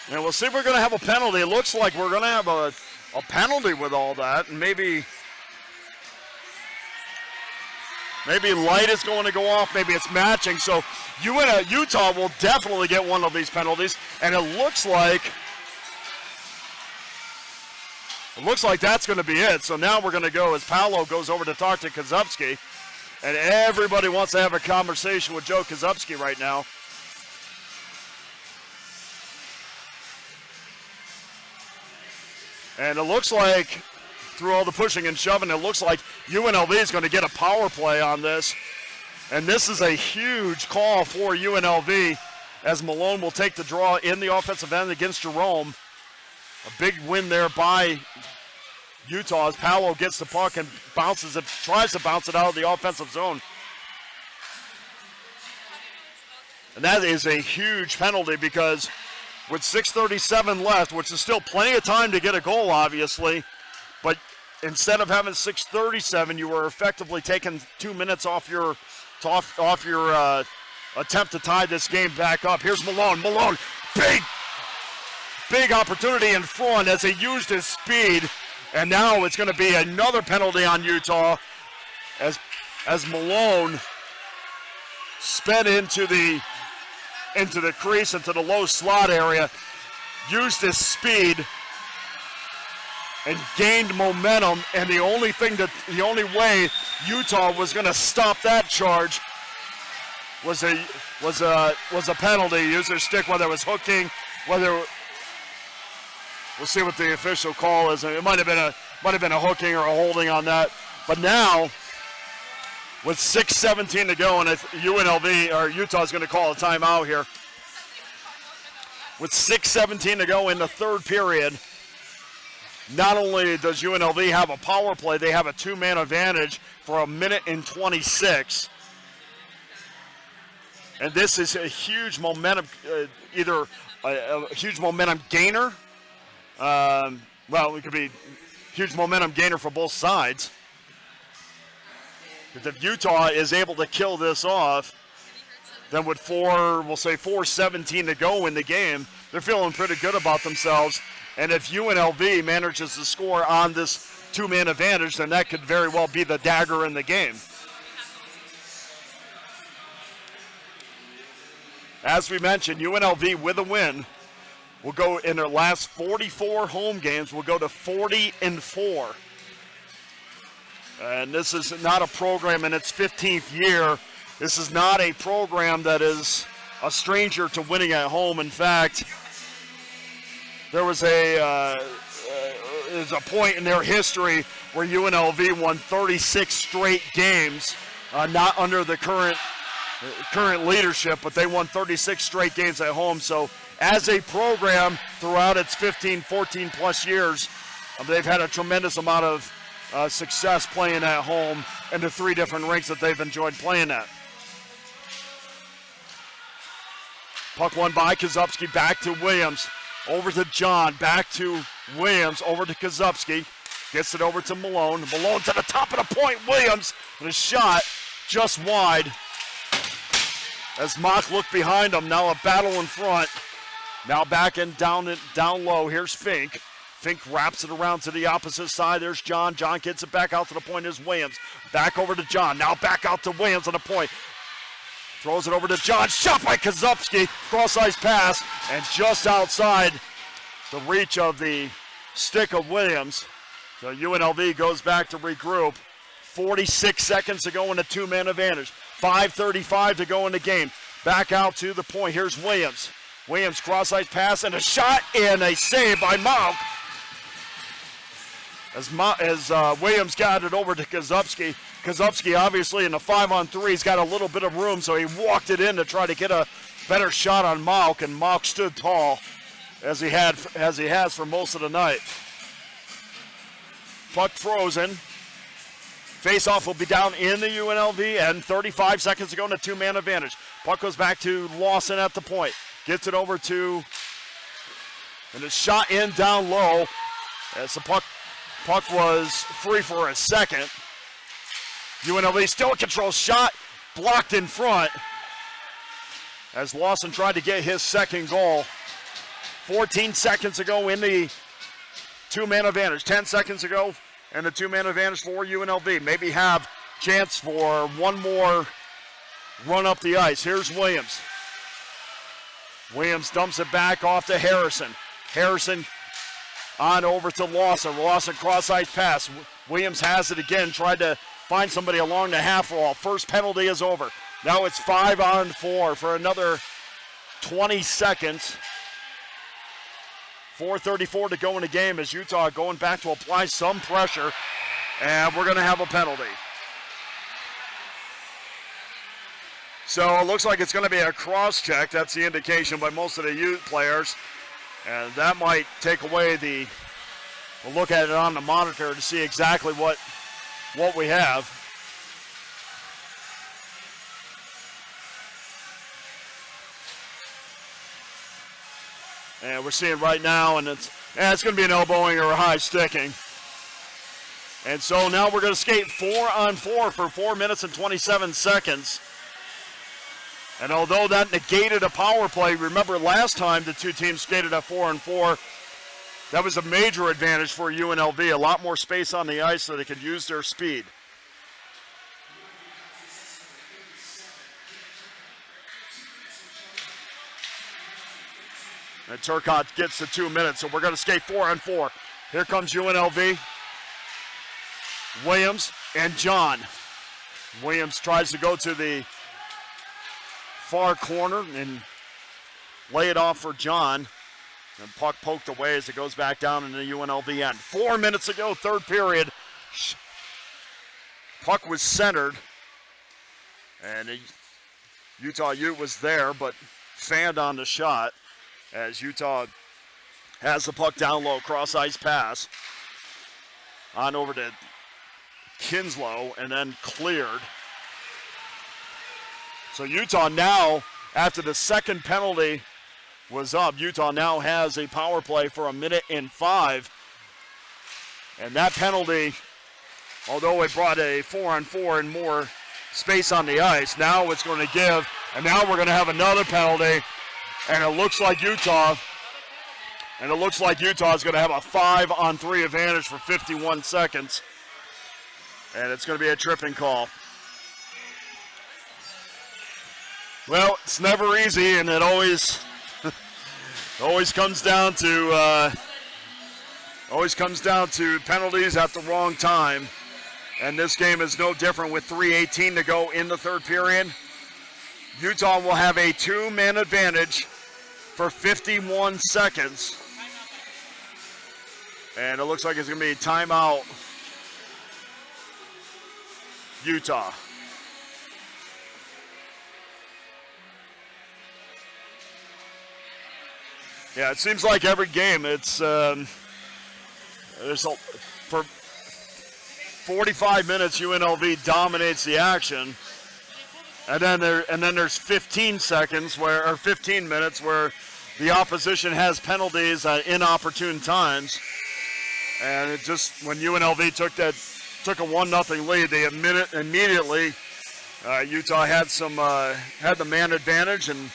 and we'll see if we're going to have a penalty. It looks like we're going to have a penalty with all that, and maybe light is going to go off, maybe it's matching. So Utah will definitely get one of these penalties, and it looks like that's going to be it. So now we're going to go as Paolo goes over to talk to Kazupski. And everybody wants to have a conversation with Joe Kazupski right now. And it looks like through all the pushing and shoving. It looks like UNLV is going to get a power play on this. And this is a huge call for UNLV as Malone will take the draw in the offensive end against Jerome. A big win there by Utah as Paolo gets the puck and bounces it, tries to bounce it out of the offensive zone. And that is a huge penalty because with 6:37 left, which is still plenty of time to get a goal, obviously, but instead of having 6:37, you were effectively taking 2 minutes off your attempt to tie this game back up. Here's Malone. Malone, big opportunity in front as he used his speed, and now it's going to be another penalty on Utah as Malone sped into the crease, into the low slot area, used his speed and gained momentum, and the only way Utah was going to stop that charge was a penalty. Use their stick, whether it was hooking, we'll see what the official call is. It might have been a hooking or a holding on that. But now, with 6:17 to go, and UNLV or Utah is going to call a timeout here. With 6:17 to go in the third period, not only does UNLV have a power play, they have a two-man advantage for 1 minute and 26. And this is a huge momentum, either a huge momentum gainer. It could be huge momentum gainer for both sides. Because if Utah is able to kill this off, then with 4:17 to go in the game, they're feeling pretty good about themselves. And if UNLV manages to score on this two-man advantage, then that could very well be the dagger in the game. As we mentioned, UNLV with a win will go in their last 44 home games, will go to 40-4. And this is not a program in its 15th year. This is not a program that is a stranger to winning at home. In fact, there was a point in their history where UNLV won 36 straight games, not under the current leadership, but they won 36 straight games at home. So as a program throughout its 14 plus years, they've had a tremendous amount of success playing at home in the 3 different rinks that they've enjoyed playing at. Puck won by Kazupski, back to Williams, over to John, back to Williams, over to Kazupski, gets it over to Malone. Malone to the top of the point, Williams, and a shot just wide. As Mock looked behind him, now a battle in front. Now back and down low, here's Fink. Fink wraps it around to the opposite side. There's John. John gets it back out to the point. There's Williams. Back over to John. Now back out to Williams on the point. Throws it over to John. Shot by Kazupski. Cross-ice pass. And just outside the reach of the stick of Williams. So UNLV goes back to regroup. 46 seconds to go in a two-man advantage. 5:35 to go in the game. Back out to the point. Here's Williams. Williams cross-ice pass and a shot and a save by Mauk. As Williams got it over to Kazupski. Kazupski obviously in the 5-on-3 has got a little bit of room, so he walked it in to try to get a better shot on Mauk, and Mauk stood tall as he has for most of the night. Puck frozen. Face-off will be down in the UNLV and 35 seconds to go in a two-man advantage. Puck goes back to Lawson at the point. Gets it over to, and it's shot in down low as the puck was free for a second. UNLV still in control. Shot blocked in front as Lawson tried to get his second goal. 14 seconds to go in the two-man advantage. 10 seconds to go and the two-man advantage for UNLV. Maybe have chance for one more run up the ice. Here's Williams. Williams dumps it back off to Harrison. Harrison on over to Lawson. Lawson cross-ice pass. Williams has it again. Tried to find somebody along the half wall. First penalty is over. Now it's 5-on-4 for another 20 seconds. 4:34 to go in the game as Utah going back to apply some pressure, and we're going to have a penalty. So it looks like it's going to be a cross check. That's the indication by most of the Ute players, and that might take away we'll look at it on the monitor to see exactly what we have. And we're seeing right now, and it's going to be an elbowing or a high sticking. And so now we're going to skate 4-on-4 for 4 minutes and 27 seconds. And although that negated a power play, remember last time the two teams skated at 4-on-4, that was a major advantage for UNLV, a lot more space on the ice so they could use their speed. And Turcotte gets the 2 minutes, so we're going to skate 4-on-4. Here comes UNLV. Williams and John. Williams tries to go to the far corner and lay it off for John. And puck poked away as it goes back down in the UNLV end. 4 minutes ago, third period. Puck was centered. And Utah Ute was there, but fanned on the shot. As Utah has the puck down low, cross ice pass on over to Kinslow and then cleared. So Utah now, after the second penalty was up, Utah now has a power play for 1 minute and 5. And that penalty, although it brought a 4-on-4 and more space on the ice, now it's going to give, and now we're going to have another penalty. And it looks like Utah is going to have a 5-on-3 advantage for 51 seconds. And it's going to be a tripping call. Well, it's never easy, and it always comes down to penalties at the wrong time. And this game is no different with 3:18 to go in the third period. Utah will have a 2-man advantage for 51 seconds. And it looks like it's going to be timeout, Utah. Yeah, it seems like every game it's for 45 minutes UNLV dominates the action. And then there's 15 minutes where the opposition has penalties at inopportune times. And it just, when UNLV took a 1-0 lead, they immediately Utah had the man advantage, and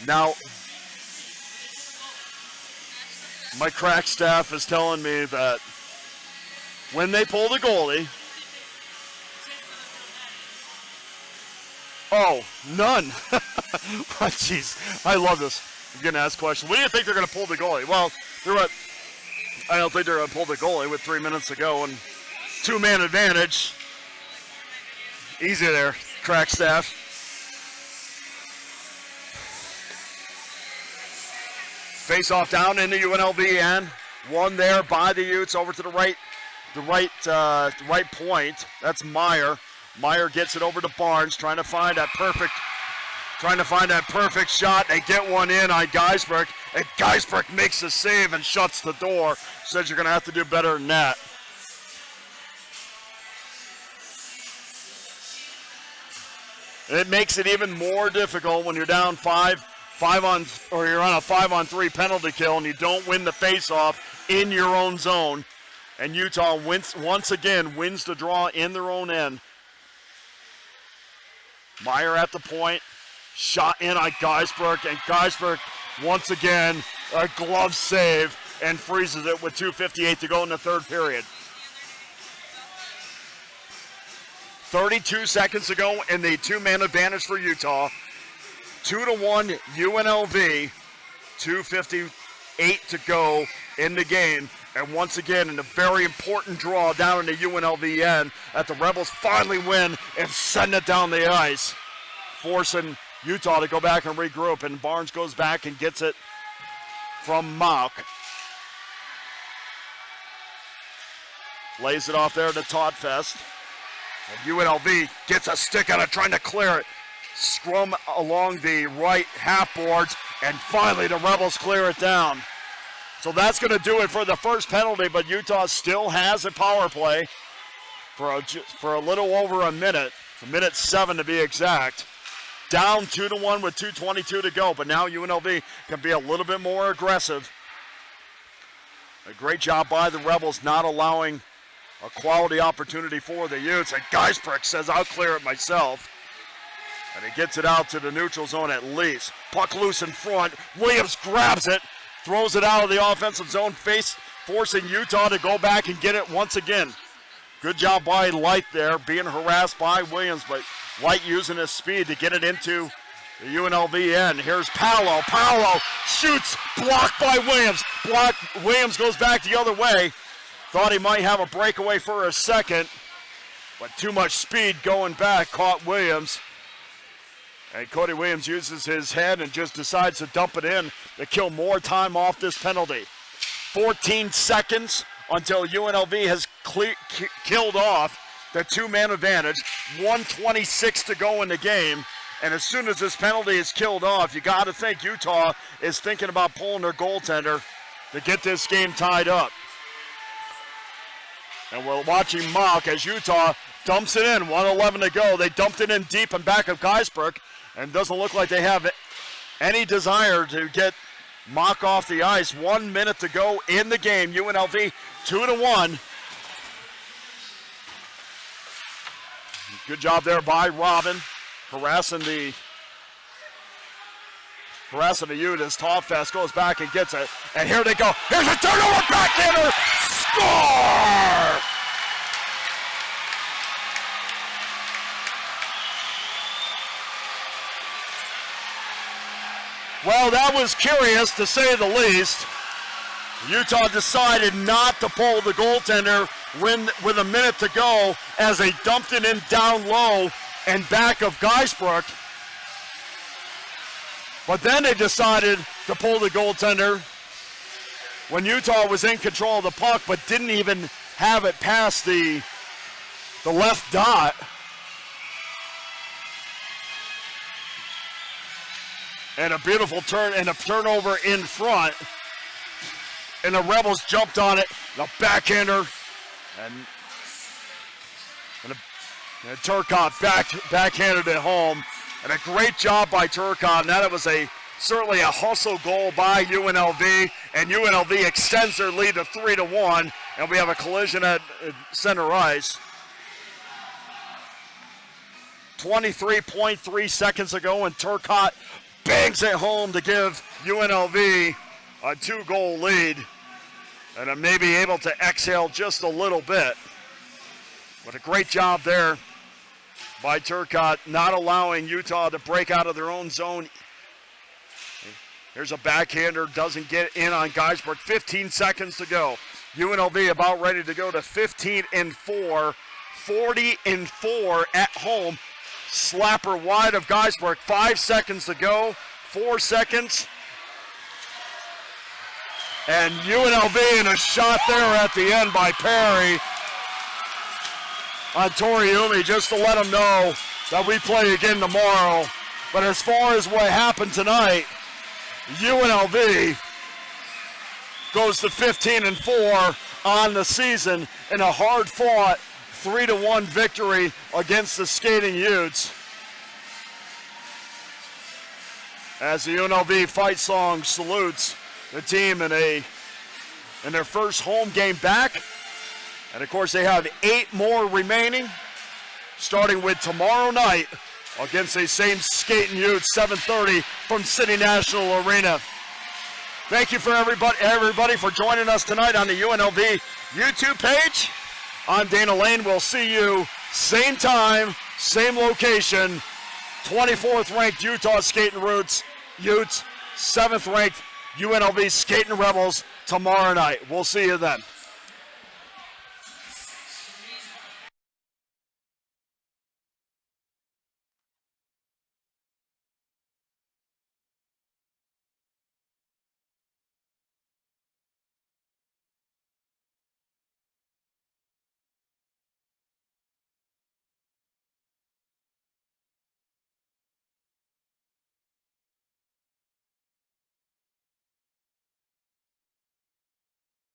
now my crack staff is telling me that when they pull the goalie, oh, none. Oh, jeez, I love this. I'm going to ask questions. What do you think they're going to pull the goalie? Well, I don't think they're going to pull the goalie with 3 minutes to go and 2-man advantage. Easy there, crack staff. Face off down in the UNLV end. One there by the Utes over to the right point. That's Meyer. Meyer gets it over to Barnes, trying to find that perfect shot. They get one in on Geisbrecht, and Geisbrecht makes the save and shuts the door. Says you're going to have to do better than that. It makes it even more difficult when you're down you're on a 5-on-3 penalty kill and you don't win the face-off in your own zone. And Utah once again wins the draw in their own end. Meyer at the point, shot in on Geisbrecht, and Geisbrecht once again a glove save and freezes it with 2:58 to go in the third period. 32 seconds to go in the 2-man advantage for Utah. 2-1 UNLV, 2:58 to go in the game. And once again, in a very important draw down in the UNLV end, that the Rebels finally win and send it down the ice, forcing Utah to go back and regroup, and Barnes goes back and gets it from Mock. Lays it off there to Todfest. And UNLV gets a stick on it, trying to clear it. Scrum along the right half boards, and finally the Rebels clear it down. So that's going to do it for the first penalty, but Utah still has a power play for a little over a minute, a minute 7 to be exact. Down 2-1 with 2:22 to go, but now UNLV can be a little bit more aggressive. A great job by the Rebels not allowing a quality opportunity for the Utes. And Geisbrecht says, I'll clear it myself. And he gets it out to the neutral zone at least. Puck loose in front. Williams grabs it, throws it out of the offensive zone, forcing Utah to go back and get it once again. Good job by Light there, being harassed by Williams, but Light using his speed to get it into the UNLV end. Here's Paolo. Paolo shoots, blocked by Williams. Williams goes back the other way. Thought he might have a breakaway for a second, but too much speed going back caught Williams. And Cody Williams uses his head and just decides to dump it in to kill more time off this penalty. 14 seconds until UNLV has killed off the two-man advantage. 1:26 to go in the game. And as soon as this penalty is killed off, you got to think Utah is thinking about pulling their goaltender to get this game tied up. And we're watching Mock as Utah dumps it in. 1:11 to go. They dumped it in deep and back of Geisbrecht, and doesn't look like they have any desire to get Mock off the ice. 1 minute to go in the game. UNLV 2-1. Good job there by Robin, harassing the Utes. Todfest goes back and gets it. And here they go. Here's a turnover, backhander, score! Well, that was curious to say the least. Utah decided not to pull the goaltender with a minute to go as they dumped it in down low and back of Geisbrecht. But then they decided to pull the goaltender when Utah was in control of the puck but didn't even have it past the left dot. And a beautiful turn and a turnover in front. And the Rebels jumped on it. The backhander. And Turcotte backhanded it home. And a great job by Turcotte. Now that was certainly a hustle goal by UNLV. And UNLV extends their lead to 3-1. And we have a collision at center ice. 23.3 seconds ago, and Turcotte bangs it home to give UNLV a 2-goal lead. And it may be able to exhale just a little bit. But a great job there by Turcotte, not allowing Utah to break out of their own zone. Here's a backhander, doesn't get in on Geisbrecht. 15 seconds to go. UNLV about ready to go to 15-4, 40-4 at home. Slapper wide of Geisbrecht. 5 seconds to go. 4 seconds. And UNLV in a shot there at the end by Perry on Toriumi, just to let them know that we play again tomorrow. But as far as what happened tonight, UNLV goes to 15-4 on the season in a hard-fought 3-1 victory against the skating Utes. As the UNLV fight song salutes the team in their first home game back. And of course they have 8 more remaining, starting with tomorrow night against the same skating Utes, 7:30 from City National Arena. Thank you for everybody for joining us tonight on the UNLV YouTube page. I'm Dana Lane. We'll see you same time, same location. 24th ranked Utah Skating Utes, 7th ranked UNLV Skating Rebels tomorrow night. We'll see you then.